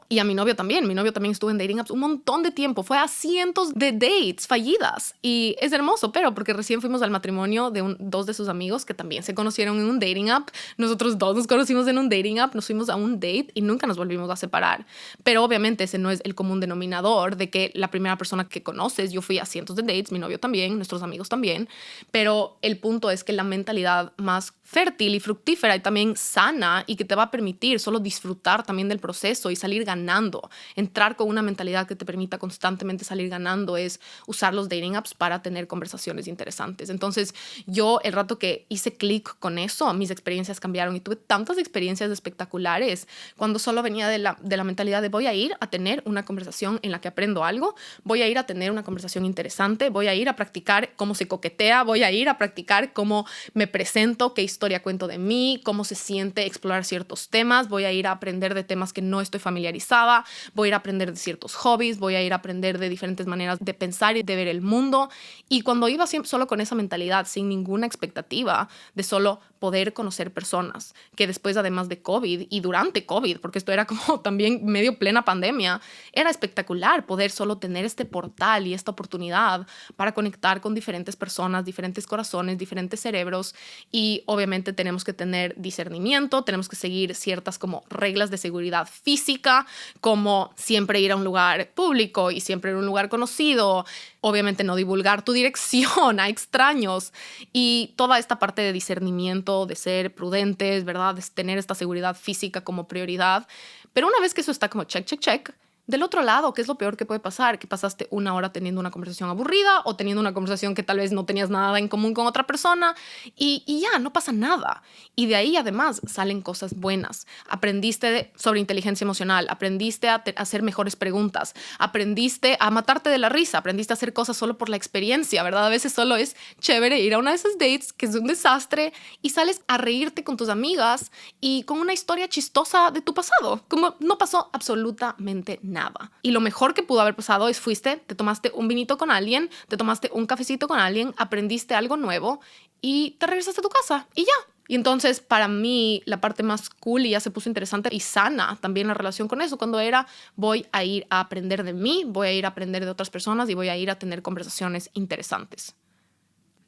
y a mi novio también. Mi novio también estuvo en dating apps un montón de tiempo, fue a cientos de dates fallidas, y es hermoso, pero porque recién fuimos al matrimonio de 2 de sus amigos que también se conocieron en un dating app. Nosotros 2 nos conocimos en un dating app, nos fuimos a un date y nunca nos volvimos a separar. Pero obviamente ese no es el común denominador de que la primera persona que conoces, yo fui a cientos de dates, mi novio también, nuestros amigos también, pero el punto es que la mentalidad más fértil y fructífera y también sana, y que te va a permitir solo disfrutar también del proceso y salir ganando, entrar con una mentalidad que te permita constantemente salir ganando, es usar los dating apps para tener conversaciones interesantes. Entonces yo, el rato que hice clic con eso, mis experiencias cambiaron y tuve tantas experiencias espectaculares cuando solo venía de la mentalidad de voy a ir a tener una conversación en la que aprendo algo, voy a ir a tener una conversación interesante, voy a ir a practicar cómo se coquetea, voy a ir a practicar cómo me presento, qué historia cuento de mí, cómo se siente explorar ciertos temas, voy a ir a aprender de temas que no estoy familiarizada, voy a ir a aprender de ciertos hobbies, voy a ir a aprender de diferentes maneras de pensar y de ver el mundo. Y cuando iba solo con esa mentalidad, sin ninguna expectativa de solo poder conocer personas, que después, además de COVID y durante COVID, porque esto era como también medio plena pandemia, era espectacular poder solo tener este portal y esta oportunidad para conectar con diferentes personas, diferentes corazones, diferentes cerebros. Y obviamente tenemos que tener discernimiento, tenemos que seguir ciertas como reglas de seguridad física, como siempre ir a un lugar público y siempre ir a un lugar conocido, obviamente no divulgar tu dirección a extraños, y toda esta parte de discernimiento, de ser prudentes, ¿verdad? De tener esta seguridad física como prioridad. Pero una vez que eso está como check, Del otro lado, ¿qué es lo peor que puede pasar? Que pasaste una hora teniendo una conversación aburrida o teniendo una conversación que tal vez no tenías nada en común con otra persona y ya, no pasa nada. Y de ahí además salen cosas buenas. Aprendiste sobre inteligencia emocional, aprendiste a hacer mejores preguntas, aprendiste a matarte de la risa, aprendiste a hacer cosas solo por la experiencia, ¿verdad? A veces solo es chévere ir a una de esas dates que es un desastre y sales a reírte con tus amigas y con una historia chistosa de tu pasado, como no pasó absolutamente nada. Y lo mejor que pudo haber pasado es te tomaste un vinito con alguien, te tomaste un cafecito con alguien, aprendiste algo nuevo y te regresaste a tu casa y ya. Y entonces para mí la parte más cool y ya se puso interesante y sana también la relación con eso, cuando era voy a ir a aprender de mí, voy a ir a aprender de otras personas y voy a ir a tener conversaciones interesantes.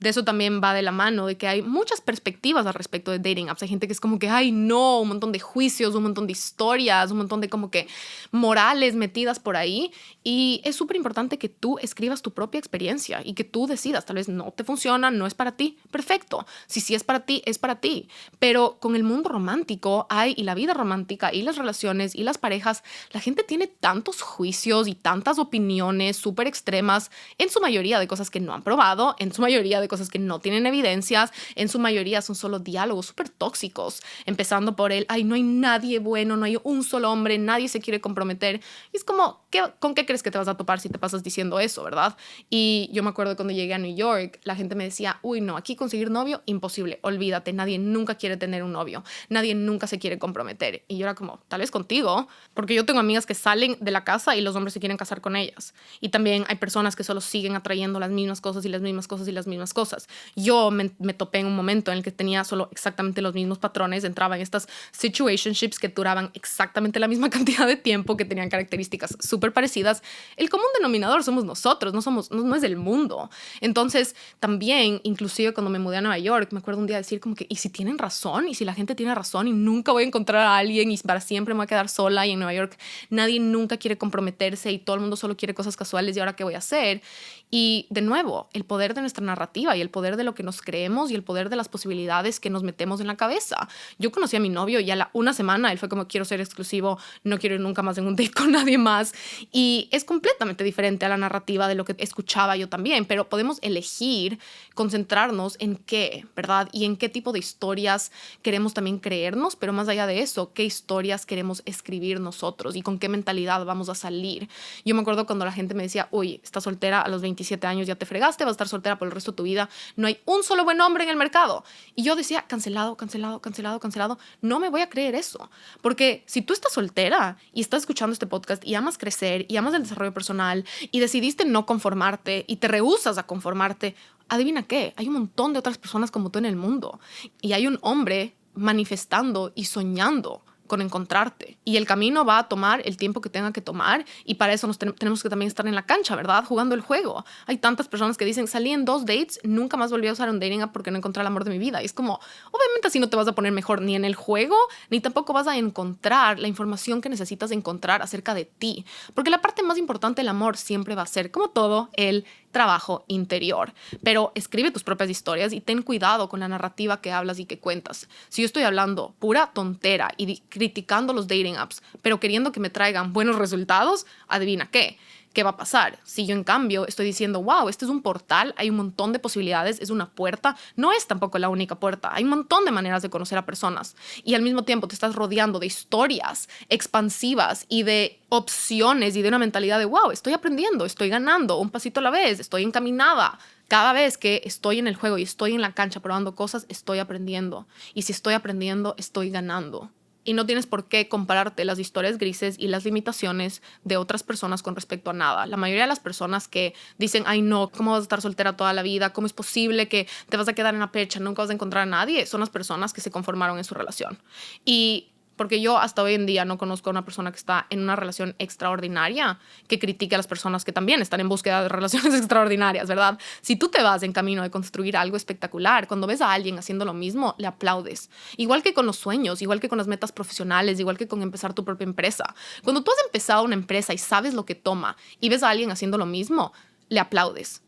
De eso también va de la mano, de que hay muchas perspectivas al respecto de dating apps. Hay gente que es como que, ay, no, un montón de juicios, un montón de historias, un montón de como que morales metidas por ahí. Y es súper importante que tú escribas tu propia experiencia y que tú decidas, tal vez no te funciona, no es para ti, perfecto. Si sí es para ti, es para ti. Pero con el mundo romántico y la vida romántica y las relaciones y las parejas, la gente tiene tantos juicios y tantas opiniones súper extremas, en su mayoría de cosas que no han probado, en su mayoría de cosas que no tienen evidencias, en su mayoría son solo diálogos súper tóxicos, empezando por ay, no hay nadie bueno, no hay un solo hombre, nadie se quiere comprometer. Y es como, ¿con qué crees que te vas a topar si te pasas diciendo eso, verdad? Y yo me acuerdo cuando llegué a New York, la gente me decía, uy, no, aquí conseguir novio, imposible, olvídate, nadie nunca quiere tener un novio, nadie nunca se quiere comprometer. Y yo era como, tal vez contigo, porque yo tengo amigas que salen de la casa y los hombres se quieren casar con ellas. Y también hay personas que solo siguen atrayendo las mismas cosas y las mismas cosas y las mismas cosas. Yo me topé en un momento en el que tenía solo exactamente los mismos patrones, entraba en estas situationships que duraban exactamente la misma cantidad de tiempo, que tenían características súper parecidas. El común denominador somos nosotros, no es el mundo. Entonces, también, inclusive cuando me mudé a Nueva York, me acuerdo un día decir como que, ¿y si tienen razón? ¿Y si la gente tiene razón? Y nunca voy a encontrar a alguien y para siempre me voy a quedar sola, y en Nueva York nadie nunca quiere comprometerse y todo el mundo solo quiere cosas casuales, ¿y ahora qué voy a hacer? Y de nuevo, el poder de nuestra narrativa y el poder de lo que nos creemos y el poder de las posibilidades que nos metemos en la cabeza. Yo conocí a mi novio y a una semana él fue como, quiero ser exclusivo, no quiero ir nunca más en un date con nadie más. Y es completamente diferente a la narrativa de lo que escuchaba yo también, pero podemos elegir concentrarnos en qué, ¿verdad? Y en qué tipo de historias queremos también creernos, pero más allá de eso, qué historias queremos escribir nosotros y con qué mentalidad vamos a salir. Yo me acuerdo cuando la gente me decía, uy, estás soltera a los 27 años, ya te fregaste, vas a estar soltera por el resto de tu vida, no hay un solo buen hombre en el mercado. Y yo decía, cancelado, cancelado, cancelado, cancelado. No me voy a creer eso. Porque si tú estás soltera y estás escuchando este podcast y amas crecer y amas el desarrollo personal y decidiste no conformarte y te rehusas a conformarte, adivina qué, hay un montón de otras personas como tú en el mundo. Y hay un hombre manifestando y soñando con encontrarte. Y el camino va a tomar el tiempo que tenga que tomar, y para eso tenemos que también estar en la cancha, ¿verdad? Jugando el juego. Hay tantas personas que dicen, salí en 2 dates, nunca más volví a usar un dating app porque no encontré el amor de mi vida. Y es como, obviamente así no te vas a poner mejor ni en el juego, ni tampoco vas a encontrar la información que necesitas encontrar acerca de ti. Porque la parte más importante del amor siempre va a ser, como todo, el trabajo interior. Pero escribe tus propias historias y ten cuidado con la narrativa que hablas y que cuentas. Si yo estoy hablando pura tontera y criticando los dating apps, pero queriendo que me traigan buenos resultados, adivina qué. ¿Qué va a pasar? Si yo, en cambio, estoy diciendo, wow, este es un portal, hay un montón de posibilidades, es una puerta, no es tampoco la única puerta, hay un montón de maneras de conocer a personas, y al mismo tiempo te estás rodeando de historias expansivas y de opciones y de una mentalidad de, wow, estoy aprendiendo, estoy ganando, un pasito a la vez, estoy encaminada. Cada vez que estoy en el juego y estoy en la cancha probando cosas, estoy aprendiendo. Y si estoy aprendiendo, estoy ganando. Y no tienes por qué compararte las historias grises y las limitaciones de otras personas con respecto a nada. La mayoría de las personas que dicen, ay no, ¿cómo vas a estar soltera toda la vida? ¿Cómo es posible que te vas a quedar en la percha? Nunca vas a encontrar a nadie. Son las personas que se conformaron en su relación. Y porque yo hasta hoy en día no conozco a una persona que está en una relación extraordinaria que critique a las personas que también están en búsqueda de relaciones extraordinarias, ¿verdad? Si tú te vas en camino de construir algo espectacular, cuando ves a alguien haciendo lo mismo, le aplaudes. Igual que con los sueños, igual que con las metas profesionales, igual que con empezar tu propia empresa. Cuando tú has empezado una empresa y sabes lo que toma y ves a alguien haciendo lo mismo, le aplaudes.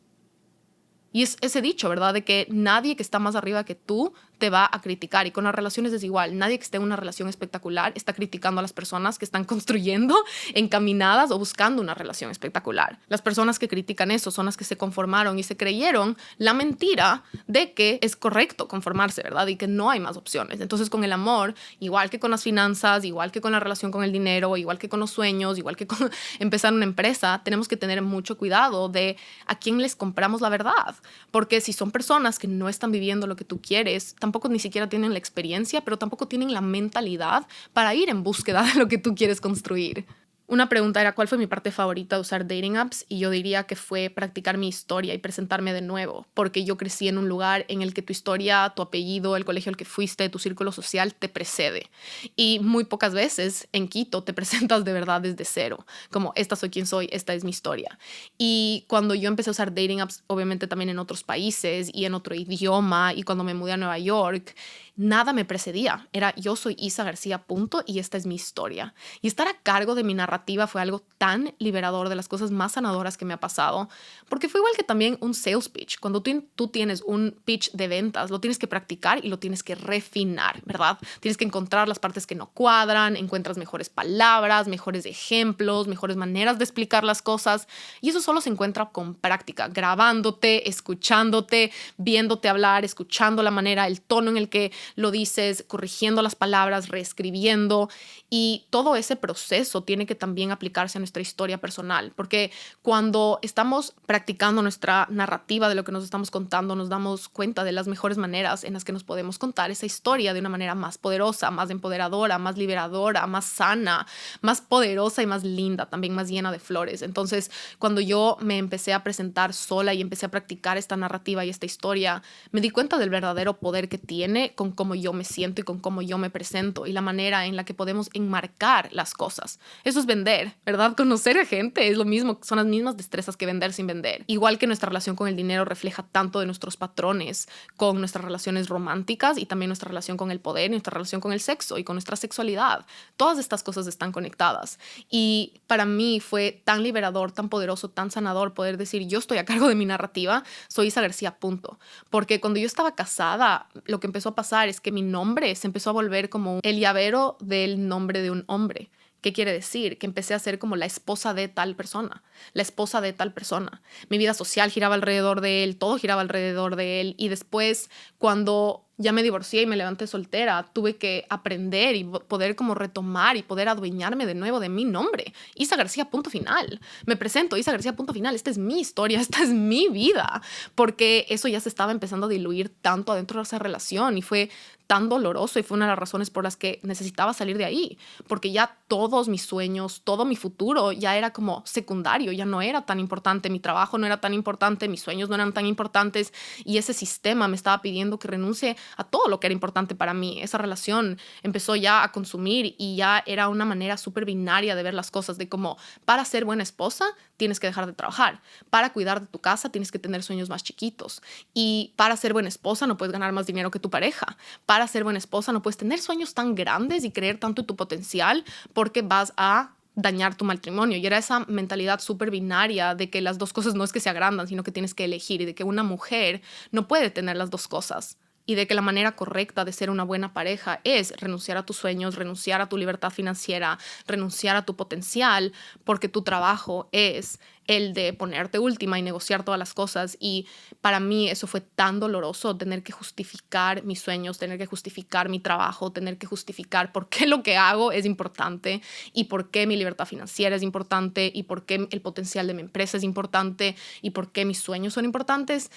Y es ese dicho, ¿verdad? De que nadie que está más arriba que tú te va a criticar. Y con las relaciones es igual. Nadie que esté en una relación espectacular está criticando a las personas que están construyendo, encaminadas o buscando una relación espectacular. Las personas que critican eso son las que se conformaron y se creyeron la mentira de que es correcto conformarse, ¿verdad? Y que no hay más opciones. Entonces, con el amor, igual que con las finanzas, igual que con la relación con el dinero, igual que con los sueños, igual que con empezar una empresa, tenemos que tener mucho cuidado de a quién les compramos la verdad. Porque si son personas que no están viviendo lo que tú quieres, tampoco ni siquiera tienen la experiencia, pero tampoco tienen la mentalidad para ir en búsqueda de lo que tú quieres construir. Una pregunta era cuál fue mi parte favorita de usar dating apps y yo diría que fue practicar mi historia y presentarme de nuevo, porque yo crecí en un lugar en el que tu historia, tu apellido, el colegio al que fuiste, tu círculo social te precede. Y muy pocas veces en Quito te presentas de verdad desde cero, como esta soy quien soy, esta es mi historia. Y cuando yo empecé a usar dating apps, obviamente también en otros países y en otro idioma, y cuando me mudé a Nueva York, nada me precedía. Era yo soy Isa García, punto, y esta es mi historia. Y estar a cargo de mi narrativa fue algo tan liberador, de las cosas más sanadoras que me ha pasado, porque fue igual que también un sales pitch. Cuando tú tienes un pitch de ventas, lo tienes que practicar y lo tienes que refinar, ¿verdad? Tienes que encontrar las partes que no cuadran, encuentras mejores palabras, mejores ejemplos, mejores maneras de explicar las cosas, y eso solo se encuentra con práctica, grabándote, escuchándote, viéndote hablar, escuchando la manera, el tono en el que lo dices, corrigiendo las palabras, reescribiendo, y todo ese proceso tiene que también aplicarse a nuestra historia personal, porque cuando estamos practicando nuestra narrativa de lo que nos estamos contando, nos damos cuenta de las mejores maneras en las que nos podemos contar esa historia de una manera más poderosa, más empoderadora, más liberadora, más sana, más poderosa y más linda, también más llena de flores. Entonces, cuando yo me empecé a presentar sola y empecé a practicar esta narrativa y esta historia, me di cuenta del verdadero poder que tiene con cómo yo me siento y con cómo yo me presento y la manera en la que podemos enmarcar las cosas. Eso es vender, ¿verdad? Conocer a gente es lo mismo, son las mismas destrezas que vender sin vender. Igual que nuestra relación con el dinero refleja tanto de nuestros patrones con nuestras relaciones románticas y también nuestra relación con el poder, nuestra relación con el sexo y con nuestra sexualidad. Todas estas cosas están conectadas. Y para mí fue tan liberador, tan poderoso, tan sanador poder decir yo estoy a cargo de mi narrativa, soy Isa García, punto. Porque cuando yo estaba casada, lo que empezó a pasar es que mi nombre se empezó a volver como el llavero del nombre de un hombre. ¿Qué quiere decir? Que empecé a ser como la esposa de tal persona, la esposa de tal persona. Mi vida social giraba alrededor de él, todo giraba alrededor de él. Y después, cuando ya me divorcié y me levanté soltera, tuve que aprender y poder como retomar y poder adueñarme de nuevo de mi nombre. Isa García, punto final. Me presento, Isa García, punto final. Esta es mi historia, esta es mi vida. Porque eso ya se estaba empezando a diluir tanto adentro de esa relación y fue tan doloroso y fue una de las razones por las que necesitaba salir de ahí, porque ya todos mis sueños, todo mi futuro ya era como secundario, ya no era tan importante, mi trabajo no era tan importante, mis sueños no eran tan importantes y ese sistema me estaba pidiendo que renuncie a todo lo que era importante para mí. Esa relación empezó ya a consumir y ya era una manera súper binaria de ver las cosas, de como para ser buena esposa tienes que dejar de trabajar, para cuidar de tu casa tienes que tener sueños más chiquitos y para ser buena esposa no puedes ganar más dinero que tu pareja, para ser buena esposa no puedes tener sueños tan grandes y creer tanto en tu potencial porque vas a dañar tu matrimonio. Y era esa mentalidad súper binaria de que las dos cosas no es que se agrandan, sino que tienes que elegir, y de que una mujer no puede tener las dos cosas. Y de que la manera correcta de ser una buena pareja es renunciar a tus sueños, renunciar a tu libertad financiera, renunciar a tu potencial, porque tu trabajo es el de ponerte última y negociar todas las cosas. Y para mí eso fue tan doloroso, tener que justificar mis sueños, tener que justificar mi trabajo, tener que justificar por qué lo que hago es importante y por qué mi libertad financiera es importante y por qué el potencial de mi empresa es importante y por qué mis sueños son importantes.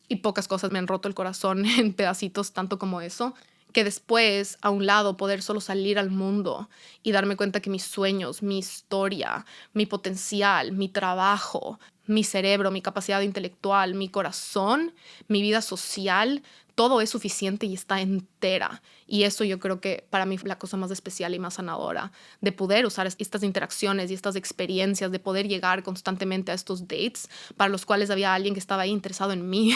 Y pocas cosas me han roto el corazón en pedacitos tanto como eso, que después, a un lado, poder solo salir al mundo y darme cuenta que mis sueños, mi historia, mi potencial, mi trabajo, mi cerebro, mi capacidad intelectual, mi corazón, mi vida social, todo es suficiente y está entera. Y eso yo creo que para mí fue la cosa más especial y más sanadora, de poder usar estas interacciones y estas experiencias, de poder llegar constantemente a estos dates para los cuales había alguien que estaba ahí interesado en mí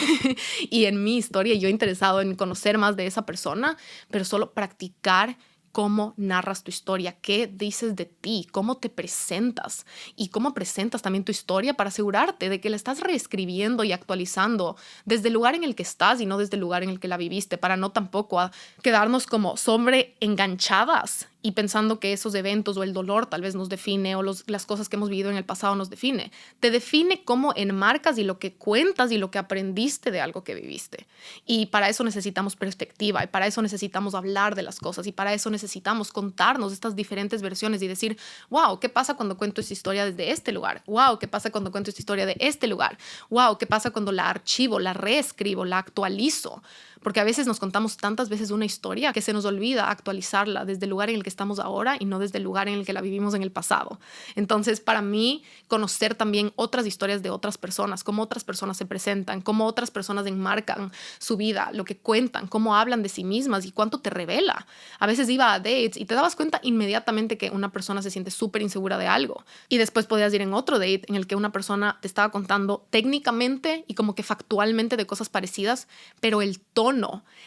y en mi historia, y yo interesado en conocer más de esa persona, pero solo practicar cómo narras tu historia, qué dices de ti, cómo te presentas y cómo presentas también tu historia para asegurarte de que la estás reescribiendo y actualizando desde el lugar en el que estás y no desde el lugar en el que la viviste, para no tampoco quedarnos como sobre enganchadas y pensando que esos eventos o el dolor tal vez nos define o las cosas que hemos vivido en el pasado nos define. Te define cómo enmarcas y lo que cuentas y lo que aprendiste de algo que viviste. Y para eso necesitamos perspectiva y para eso necesitamos hablar de las cosas y para eso necesitamos contarnos estas diferentes versiones y decir, wow, ¿qué pasa cuando cuento esta historia desde este lugar? Wow, ¿qué pasa cuando cuento esta historia de este lugar? Wow, ¿qué pasa cuando la archivo, la reescribo, la actualizo? Porque a veces nos contamos tantas veces una historia que se nos olvida actualizarla desde el lugar en el que estamos ahora y no desde el lugar en el que la vivimos en el pasado. Entonces, para mí, conocer también otras historias de otras personas, cómo otras personas se presentan, cómo otras personas enmarcan su vida, lo que cuentan, cómo hablan de sí mismas y cuánto te revela. A veces iba a dates y te dabas cuenta inmediatamente que una persona se siente súper insegura de algo. Y después podías ir en otro date en el que una persona te estaba contando técnicamente y como que factualmente de cosas parecidas, pero el tono,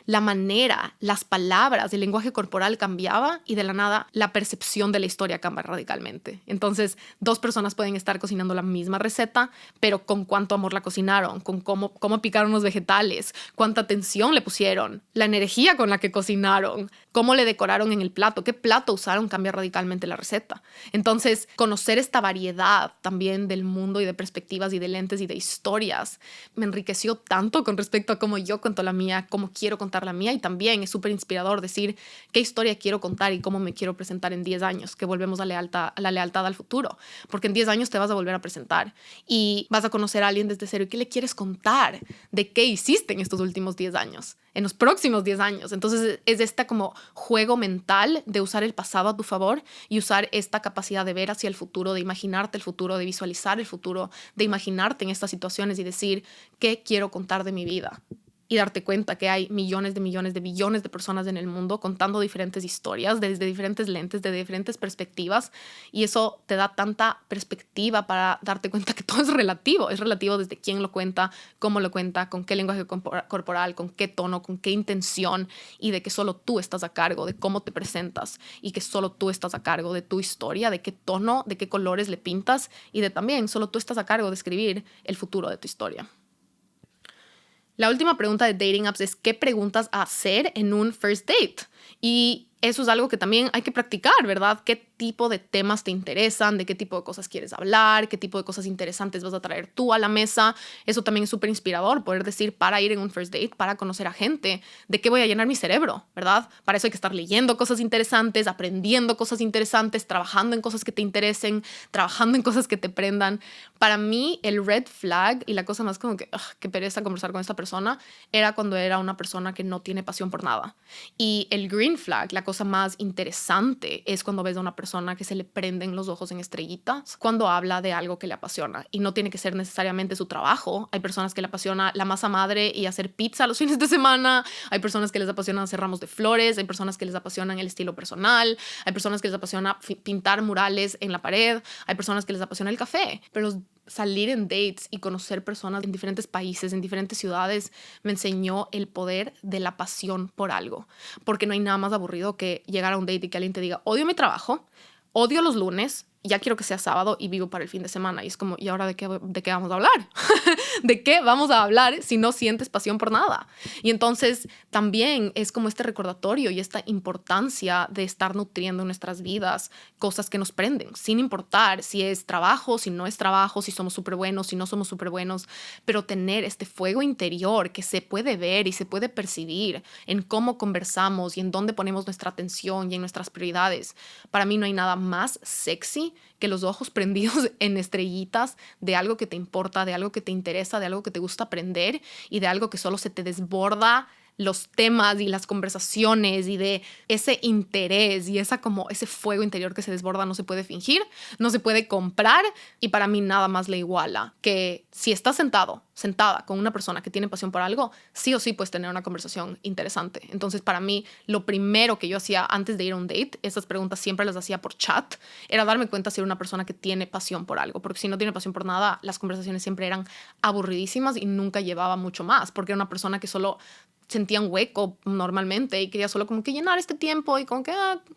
la manera, las palabras, el lenguaje corporal cambiaba y de la nada la percepción de la historia cambia radicalmente. Entonces, dos personas pueden estar cocinando la misma receta, pero con cuánto amor la cocinaron, con cómo picaron los vegetales, cuánta atención le pusieron, la energía con la que cocinaron, cómo le decoraron en el plato, qué plato usaron cambia radicalmente la receta. Entonces, conocer esta variedad también del mundo y de perspectivas y de lentes y de historias me enriqueció tanto con respecto a cómo yo cuento la mía, cómo quiero contar la mía, y también es súper inspirador decir qué historia quiero contar y cómo me quiero presentar en 10 años, que volvemos a la lealtad al futuro, porque en 10 años te vas a volver a presentar y vas a conocer a alguien desde cero. ¿Y qué le quieres contar? ¿De qué hiciste en estos últimos 10 años? En los próximos 10 años. Entonces es esta como juego mental de usar el pasado a tu favor y usar esta capacidad de ver hacia el futuro, de imaginarte el futuro, de visualizar el futuro, de imaginarte en estas situaciones y decir, ¿qué quiero contar de mi vida? Y darte cuenta que hay millones de billones de personas en el mundo contando diferentes historias desde diferentes lentes, de diferentes perspectivas, y eso te da tanta perspectiva para darte cuenta que todo es relativo desde quién lo cuenta, cómo lo cuenta, con qué lenguaje corporal, con qué tono, con qué intención, y de que solo tú estás a cargo de cómo te presentas y que solo tú estás a cargo de tu historia, de qué tono, de qué colores le pintas, y de también solo tú estás a cargo de escribir el futuro de tu historia. La última pregunta de dating apps es ¿qué preguntas hacer en un first date? Y eso es algo que también hay que practicar, ¿verdad? ¿Qué tipo de temas te interesan? ¿De qué tipo de cosas quieres hablar? ¿Qué tipo de cosas interesantes vas a traer tú a la mesa? Eso también es súper inspirador, poder decir, para ir en un first date, para conocer a gente, ¿de qué voy a llenar mi cerebro? ¿Verdad? Para eso hay que estar leyendo cosas interesantes, aprendiendo cosas interesantes, trabajando en cosas que te interesen, trabajando en cosas que te prendan. Para mí, el red flag y la cosa más como que, qué pereza conversar con esta persona, era cuando era una persona que no tiene pasión por nada. Y el green flag, la cosa más interesante, es cuando ves a una persona que se le prenden los ojos en estrellitas cuando habla de algo que le apasiona. Y no tiene que ser necesariamente su trabajo. Hay personas que le apasiona la masa madre y hacer pizza los fines de semana. Hay personas que les apasiona hacer ramos de flores. Hay personas que les apasionan el estilo personal. Hay personas que les apasiona pintar murales en la pared. Hay personas que les apasiona el café. Pero salir en dates y conocer personas en diferentes países, en diferentes ciudades, me enseñó el poder de la pasión por algo. Porque no hay nada más aburrido que llegar a un date y que alguien te diga, odio mi trabajo, odio los lunes, ya quiero que sea sábado y vivo para el fin de semana. Y es como, ¿y ahora de qué vamos a hablar? ¿De qué vamos a hablar si no sientes pasión por nada? Y entonces también es como este recordatorio y esta importancia de estar nutriendo en nuestras vidas cosas que nos prenden, sin importar si es trabajo, si no es trabajo, si somos súper buenos, si no somos súper buenos, pero tener este fuego interior que se puede ver y se puede percibir en cómo conversamos y en dónde ponemos nuestra atención y en nuestras prioridades. Para mí no hay nada más sexy que los ojos prendidos en estrellitas de algo que te importa, de algo que te interesa, de algo que te gusta aprender y de algo que solo se te desborda los temas y las conversaciones, y de ese interés y ese fuego interior que se desborda. No se puede fingir, no se puede comprar, y para mí nada más le iguala que si estás sentada con una persona que tiene pasión por algo, sí o sí puedes tener una conversación interesante. Entonces, para mí, lo primero que yo hacía antes de ir a un date, esas preguntas siempre las hacía por chat, era darme cuenta si era una persona que tiene pasión por algo, porque si no tiene pasión por nada, las conversaciones siempre eran aburridísimas y nunca llevaba mucho más, porque era una persona que solo sentía un hueco normalmente y quería solo como que llenar este tiempo y como que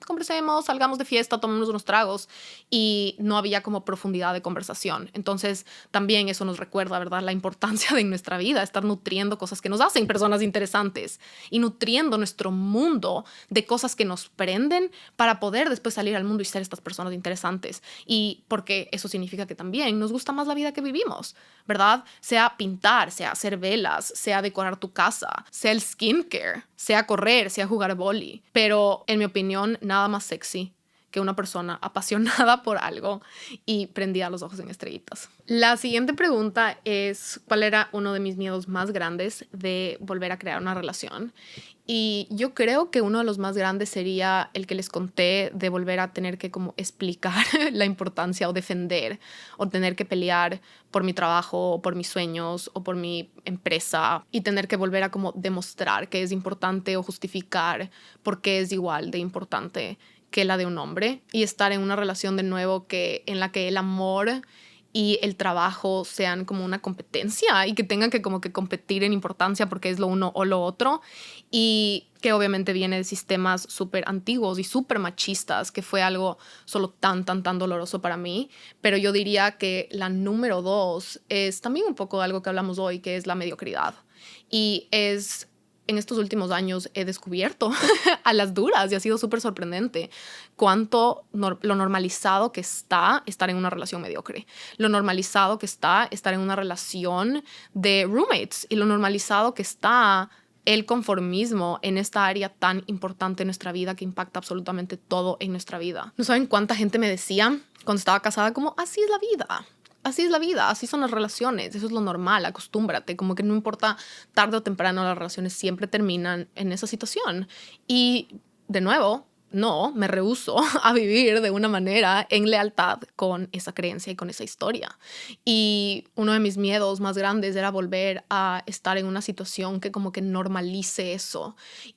conversemos, salgamos de fiesta, tomemos unos tragos, y no había como profundidad de conversación. Entonces también eso nos recuerda, ¿verdad?, la importancia de nuestra vida, estar nutriendo cosas que nos hacen personas interesantes y nutriendo nuestro mundo de cosas que nos prenden para poder después salir al mundo y ser estas personas interesantes. Y porque eso significa que también nos gusta más la vida que vivimos, ¿verdad? Sea pintar, sea hacer velas, sea decorar tu casa, sea el skincare, sea correr, sea jugar vóley. Pero en mi opinión, nada más sexy que una persona apasionada por algo y prendida los ojos en estrellitas. La siguiente pregunta es: ¿cuál era uno de mis miedos más grandes de volver a crear una relación? Y yo creo que uno de los más grandes sería el que les conté, de volver a tener que como explicar la importancia o defender o tener que pelear por mi trabajo o por mis sueños o por mi empresa, y tener que volver a como demostrar que es importante o justificar por qué es igual de importante que la de un hombre, y estar en una relación de nuevo en la que el amor y el trabajo sean como una competencia y que tengan que como que competir en importancia porque es lo uno o lo otro, y que obviamente viene de sistemas súper antiguos y súper machistas, que fue algo solo tan doloroso para mí. Pero yo diría que la número 2 es también un poco algo que hablamos hoy, que es la mediocridad. Y en estos últimos años he descubierto a las duras, y ha sido súper sorprendente cuánto lo normalizado que está estar en una relación mediocre, lo normalizado que está estar en una relación de roommates, y lo normalizado que está el conformismo en esta área tan importante en nuestra vida, que impacta absolutamente todo en nuestra vida. No saben cuánta gente me decía cuando estaba casada como: así es la vida. Así es la vida, así son las relaciones, eso es lo normal, acostúmbrate, como que no importa, tarde o temprano las relaciones siempre terminan en esa situación. Y de nuevo, no, me rehúso a vivir de una manera en lealtad con esa creencia y con esa historia. Y uno de mis miedos más grandes era volver a estar en una situación que como que normalice eso,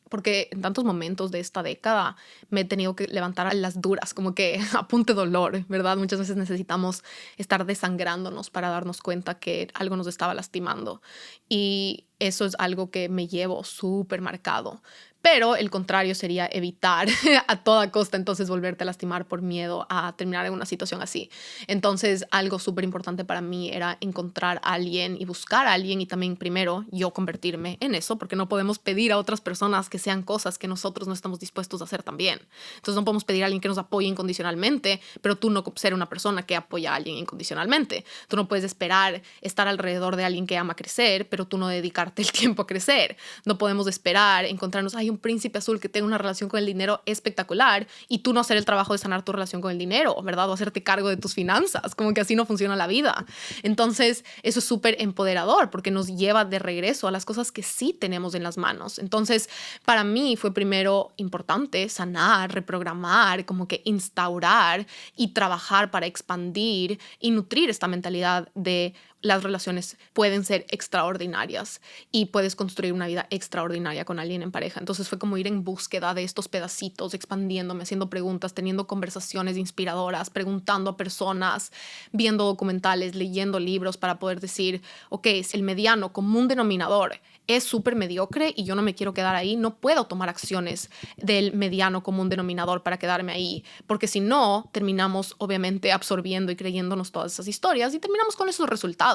porque en tantos momentos de esta década me he tenido que levantar a las duras, como que apunte dolor, ¿verdad? Muchas veces necesitamos estar desangrándonos para darnos cuenta que algo nos estaba lastimando, y eso es algo que me llevo súper marcado. Pero el contrario sería evitar a toda costa entonces volverte a lastimar por miedo a terminar en una situación así. Entonces algo súper importante para mí era encontrar a alguien y buscar a alguien, y también primero yo convertirme en eso, porque no podemos pedir a otras personas que sean cosas que nosotros no estamos dispuestos a hacer también. Entonces no podemos pedir a alguien que nos apoye incondicionalmente, pero tú no ser una persona que apoya a alguien incondicionalmente. Tú no puedes esperar estar alrededor de alguien que ama crecer, pero tú no dedicarte el tiempo a crecer. No podemos esperar encontrarnos: hay un príncipe azul que tenga una relación con el dinero espectacular, y tú no hacer el trabajo de sanar tu relación con el dinero, ¿verdad? O hacerte cargo de tus finanzas. Como que así no funciona la vida. Entonces eso es súper empoderador, porque nos lleva de regreso a las cosas que sí tenemos en las manos. Entonces para mí fue primero importante sanar, reprogramar, como que instaurar y trabajar para expandir y nutrir esta mentalidad de las relaciones pueden ser extraordinarias y puedes construir una vida extraordinaria con alguien en pareja. Entonces fue como ir en búsqueda de estos pedacitos, expandiéndome, haciendo preguntas, teniendo conversaciones inspiradoras, preguntando a personas, viendo documentales, leyendo libros, para poder decir: ok, si el mediano común denominador es súper mediocre y yo no me quiero quedar ahí, no puedo tomar acciones del mediano común denominador para quedarme ahí, porque si no, terminamos obviamente absorbiendo y creyéndonos todas esas historias y terminamos con esos resultados.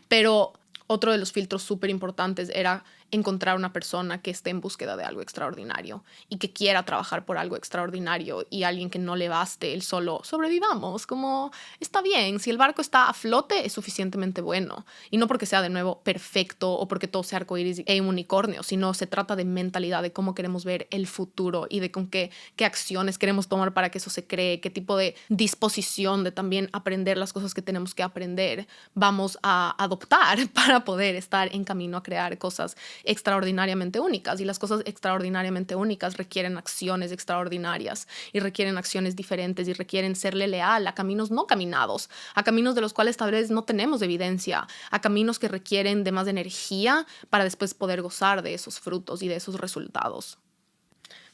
Pero otro de los filtros súper importantes era encontrar una persona que esté en búsqueda de algo extraordinario y que quiera trabajar por algo extraordinario, y alguien que no le baste el solo sobrevivamos. Como está bien, si el barco está a flote es suficientemente bueno, y no porque sea de nuevo perfecto o porque todo sea arcoíris e unicornio, sino se trata de mentalidad, de cómo queremos ver el futuro y de con qué acciones queremos tomar para que eso se cree, qué tipo de disposición de también aprender las cosas que tenemos que aprender vamos a adoptar para poder estar en camino a crear cosas extraordinariamente únicas. Y las cosas extraordinariamente únicas requieren acciones extraordinarias y requieren acciones diferentes y requieren serle leal a caminos no caminados, a caminos de los cuales tal vez no tenemos evidencia, a caminos que requieren de más energía para después poder gozar de esos frutos y de esos resultados.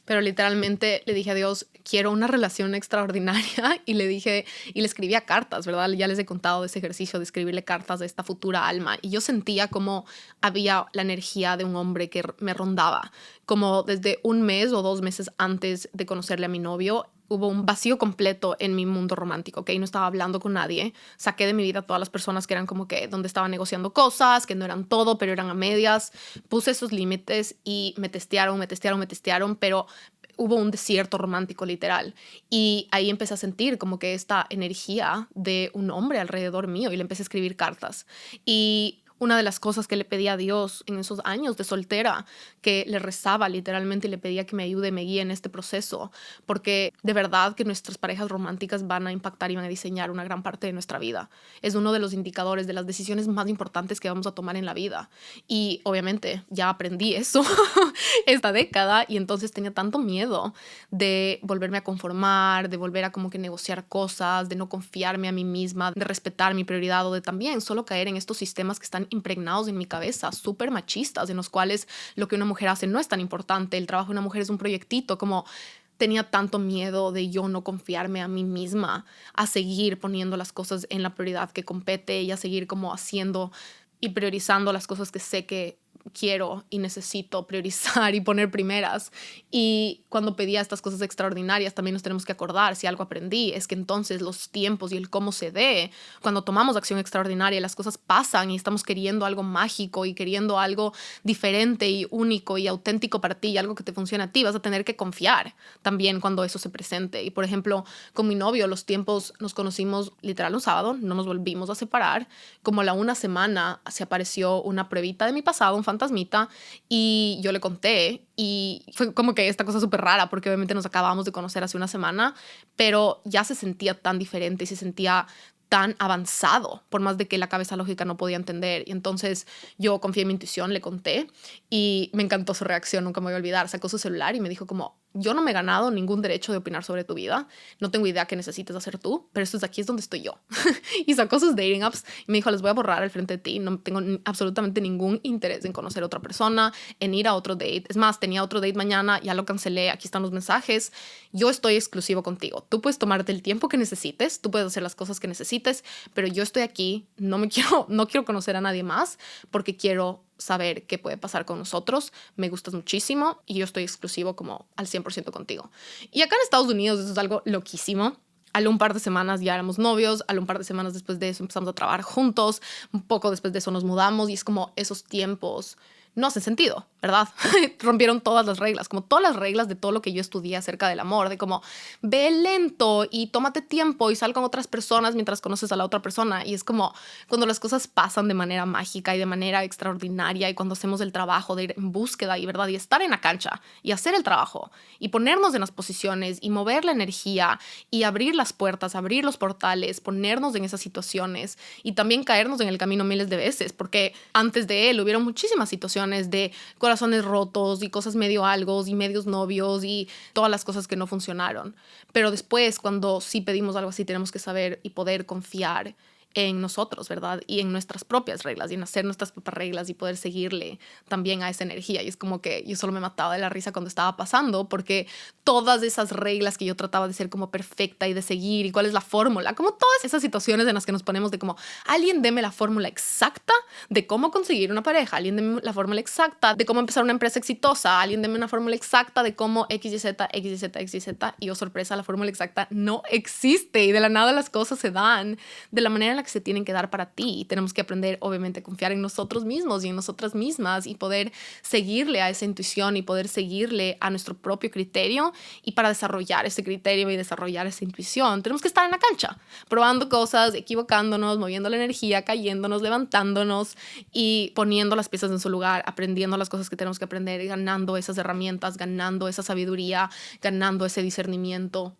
Pero literalmente le dije a Dios, quiero una relación extraordinaria y le dije, y le escribía cartas, ¿verdad? Ya les he contado de ese ejercicio de escribirle cartas a esta futura alma y yo sentía como había la energía de un hombre que me rondaba, como desde un mes o 2 meses antes de conocerle a mi novio. Hubo un vacío completo en mi mundo romántico, ¿ok? No estaba hablando con nadie. Saqué de mi vida a todas las personas que eran como que donde estaba negociando cosas, que no eran todo, pero eran a medias. Puse esos límites y me testearon, pero hubo un desierto romántico literal. Y ahí empecé a sentir como que esta energía de un hombre alrededor mío y le empecé a escribir cartas. Y una de las cosas que le pedía a Dios en esos años de soltera, que le rezaba literalmente y le pedía que me ayude, me guíe en este proceso, porque de verdad que nuestras parejas románticas van a impactar y van a diseñar una gran parte de nuestra vida. Es uno de los indicadores de las decisiones más importantes que vamos a tomar en la vida. Y obviamente ya aprendí eso esta década y entonces tenía tanto miedo de volverme a conformar, de volver a como que negociar cosas, de no confiarme a mí misma, de respetar mi prioridad o de también solo caer en estos sistemas que están impregnados en mi cabeza, súper machistas, en los cuales lo que una mujer hace no es tan importante, el trabajo de una mujer es un proyectito, como tenía tanto miedo de yo no confiarme a mí misma, a seguir poniendo las cosas en la prioridad que compete y a seguir como haciendo y priorizando las cosas que sé que quiero y necesito priorizar y poner primeras. Y cuando pedía estas cosas extraordinarias, también nos tenemos que acordar, si algo aprendí, es que entonces los tiempos y el cómo se dé, cuando tomamos acción extraordinaria, las cosas pasan y estamos queriendo algo mágico y queriendo algo diferente y único y auténtico para ti y algo que te funcione a ti, vas a tener que confiar también cuando eso se presente. Y por ejemplo, con mi novio, los tiempos nos conocimos literal un sábado, no nos volvimos a separar. Como a una semana se apareció una pruebita de mi pasado, un fantasmita, y yo le conté y fue como que esta cosa súper rara porque obviamente nos acabamos de conocer hace una semana, pero ya se sentía tan diferente y se sentía tan avanzado, por más de que la cabeza lógica no podía entender. Y entonces yo confié en mi intuición, le conté y me encantó su reacción, nunca me voy a olvidar. Sacó su celular y me dijo como, yo no me he ganado ningún derecho de opinar sobre tu vida, no tengo idea qué necesites hacer tú, pero esto de aquí es donde estoy yo. Y sacó sus dating apps y me dijo, les voy a borrar al frente de ti, no tengo absolutamente ningún interés en conocer a otra persona, en ir a otro date. Es más, tenía otro date mañana, ya lo cancelé, aquí están los mensajes, yo estoy exclusivo contigo. Tú puedes tomarte el tiempo que necesites, tú puedes hacer las cosas que necesites, pero yo estoy aquí, no quiero conocer a nadie más porque quiero saber qué puede pasar con nosotros, me gustas muchísimo y yo estoy exclusivo como al 100% contigo. Y acá en Estados Unidos eso es algo loquísimo. A un par de semanas ya éramos novios, a un par de semanas después de eso empezamos a trabajar juntos, un poco después de eso nos mudamos y es como esos tiempos no hacen sentido, ¿verdad? Rompieron todas las reglas, como todas las reglas de todo lo que yo estudié acerca del amor, de como ve lento y tómate tiempo y sal con otras personas mientras conoces a la otra persona. Y es como cuando las cosas pasan de manera mágica y de manera extraordinaria y cuando hacemos el trabajo de ir en búsqueda y, ¿verdad? Y estar en la cancha y hacer el trabajo y ponernos en las posiciones y mover la energía y abrir las puertas, abrir los portales, ponernos en esas situaciones y también caernos en el camino miles de veces, porque antes de él hubieron muchísimas situaciones de corazones rotos y cosas medio algos y medios novios y todas las cosas que no funcionaron. Pero después, cuando sí pedimos algo así, tenemos que saber y poder confiar en nosotros, ¿verdad? Y en nuestras propias reglas y en hacer nuestras propias reglas y poder seguirle también a esa energía. Y es como que yo solo me mataba de la risa cuando estaba pasando porque todas esas reglas que yo trataba de ser como perfecta y de seguir y cuál es la fórmula, como todas esas situaciones en las que nos ponemos de como alguien deme la fórmula exacta de cómo conseguir una pareja, alguien deme la fórmula exacta de cómo empezar una empresa exitosa, alguien deme una fórmula exacta de cómo XYZ, y oh sorpresa, la fórmula exacta no existe y de la nada las cosas se dan de la manera en la que se tienen que dar para ti. Tenemos que aprender, obviamente, a confiar en nosotros mismos y en nosotras mismas y poder seguirle a esa intuición y poder seguirle a nuestro propio criterio. Y para desarrollar ese criterio y desarrollar esa intuición, tenemos que estar en la cancha, probando cosas, equivocándonos, moviendo la energía, cayéndonos, levantándonos y poniendo las piezas en su lugar, aprendiendo las cosas que tenemos que aprender, ganando esas herramientas, ganando esa sabiduría, ganando ese discernimiento.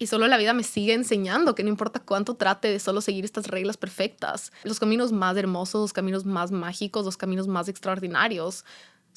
Y solo la vida me sigue enseñando que no importa cuánto trate de solo seguir estas reglas perfectas, los caminos más hermosos, los caminos más mágicos, los caminos más extraordinarios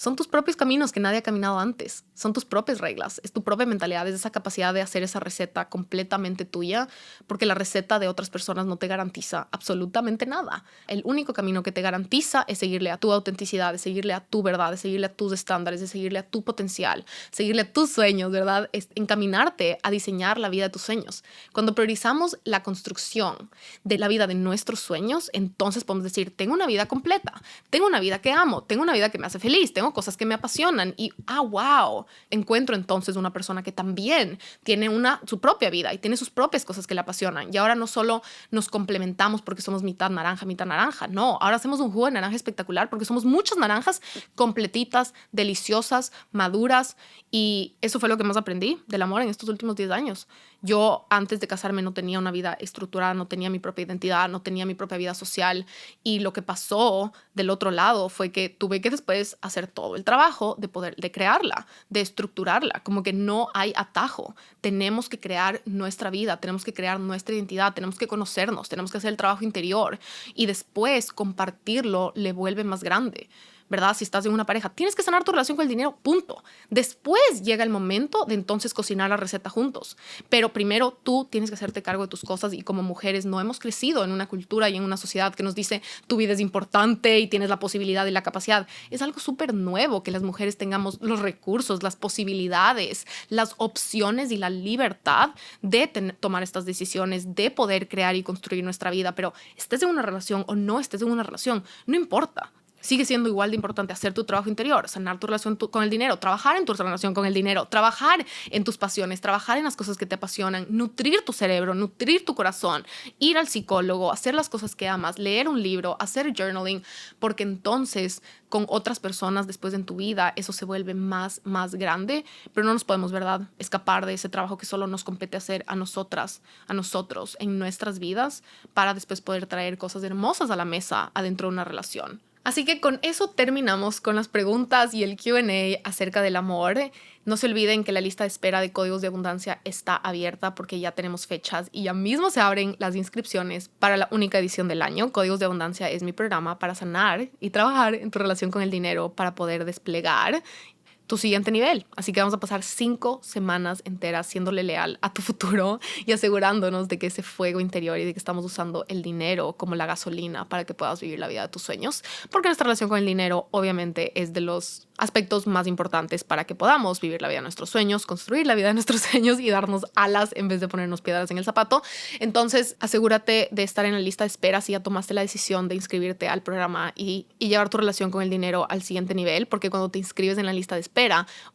Son tus propios caminos que nadie ha caminado antes. Son tus propias reglas. Es tu propia mentalidad, es esa capacidad de hacer esa receta completamente tuya, porque la receta de otras personas no te garantiza absolutamente nada. El único camino que te garantiza es seguirle a tu autenticidad, es seguirle a tu verdad, es seguirle a tus estándares, es seguirle a tu potencial, seguirle a tus sueños, ¿verdad? Es encaminarte a diseñar la vida de tus sueños. Cuando priorizamos la construcción de la vida de nuestros sueños, entonces podemos decir, tengo una vida completa, tengo una vida que amo, tengo una vida que me hace feliz, tengo cosas que me apasionan y, wow, encuentro entonces una persona que también tiene su propia vida y tiene sus propias cosas que le apasionan. Y ahora no solo nos complementamos porque somos mitad naranja, no, ahora hacemos un jugo de naranja espectacular porque somos muchas naranjas completitas, deliciosas, maduras, y eso fue lo que más aprendí del amor en estos últimos 10 años. Yo antes de casarme no tenía una vida estructurada, no tenía mi propia identidad, no tenía mi propia vida social, y lo que pasó del otro lado fue que tuve que después hacer todo el trabajo de crearla, de estructurarla, como que no hay atajo. Tenemos que crear nuestra vida, tenemos que crear nuestra identidad, tenemos que conocernos, tenemos que hacer el trabajo interior y después compartirlo le vuelve más grande. ¿Verdad? Si estás en una pareja, tienes que sanar tu relación con el dinero, punto. Después llega el momento de entonces cocinar la receta juntos. Pero primero tú tienes que hacerte cargo de tus cosas, y como mujeres no hemos crecido en una cultura y en una sociedad que nos dice tu vida es importante y tienes la posibilidad y la capacidad. Es algo súper nuevo que las mujeres tengamos los recursos, las posibilidades, las opciones y la libertad de tomar estas decisiones, de poder crear y construir nuestra vida. Pero estés en una relación o no estés en una relación, no importa. Sigue siendo igual de importante hacer tu trabajo interior, sanar tu relación con el dinero, trabajar en tu relación con el dinero, trabajar en tus pasiones, trabajar en las cosas que te apasionan, nutrir tu cerebro, nutrir tu corazón, ir al psicólogo, hacer las cosas que amas, leer un libro, hacer journaling, porque entonces con otras personas después en tu vida eso se vuelve más grande, pero no nos podemos, ¿verdad?, escapar de ese trabajo que solo nos compete hacer a nosotras, a nosotros en nuestras vidas, para después poder traer cosas hermosas a la mesa adentro de una relación. Así que con eso terminamos con las preguntas y el Q&A acerca del amor. No se olviden que la lista de espera de Códigos de Abundancia está abierta porque ya tenemos fechas y ya mismo se abren las inscripciones para la única edición del año. Códigos de Abundancia es mi programa para sanar y trabajar en tu relación con el dinero para poder desplegar tu siguiente nivel. Así que vamos a pasar 5 semanas enteras siéndole leal a tu futuro y asegurándonos de que ese fuego interior y de que estamos usando el dinero como la gasolina para que puedas vivir la vida de tus sueños. Porque nuestra relación con el dinero obviamente es de los aspectos más importantes para que podamos vivir la vida de nuestros sueños, construir la vida de nuestros sueños y darnos alas en vez de ponernos piedras en el zapato. Entonces asegúrate de estar en la lista de espera si ya tomaste la decisión de inscribirte al programa y llevar tu relación con el dinero al siguiente nivel, porque cuando te inscribes en la lista de espera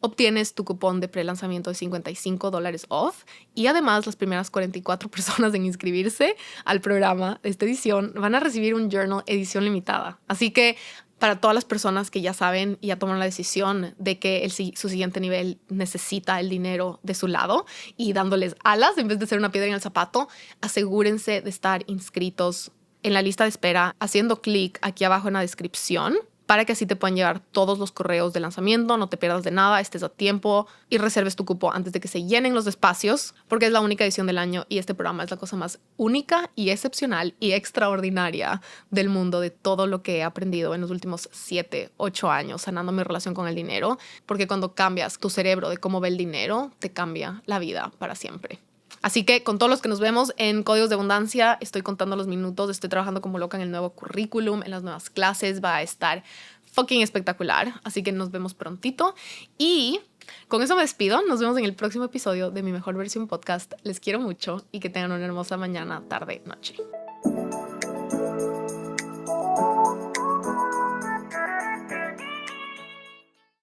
obtienes tu cupón de prelanzamiento de $55 off, y además las primeras 44 personas en inscribirse al programa de esta edición van a recibir un journal edición limitada. Así que para todas las personas que ya saben y ya toman la decisión de que su siguiente nivel necesita el dinero de su lado y dándoles alas en vez de ser una piedra en el zapato, asegúrense de estar inscritos en la lista de espera haciendo clic aquí abajo en la descripción, para que así te puedan llegar todos los correos de lanzamiento, no te pierdas de nada, estés a tiempo y reserves tu cupo antes de que se llenen los espacios, porque es la única edición del año y este programa es la cosa más única y excepcional y extraordinaria del mundo, de todo lo que he aprendido en los últimos 7, 8 años sanando mi relación con el dinero, porque cuando cambias tu cerebro de cómo ve el dinero, te cambia la vida para siempre. Así que con todos los que nos vemos en Códigos de Abundancia, estoy contando los minutos, estoy trabajando como loca en el nuevo currículum, en las nuevas clases, va a estar fucking espectacular. Así que nos vemos prontito y con eso me despido. Nos vemos en el próximo episodio de Mi Mejor Versión Podcast. Les quiero mucho y que tengan una hermosa mañana, tarde, noche.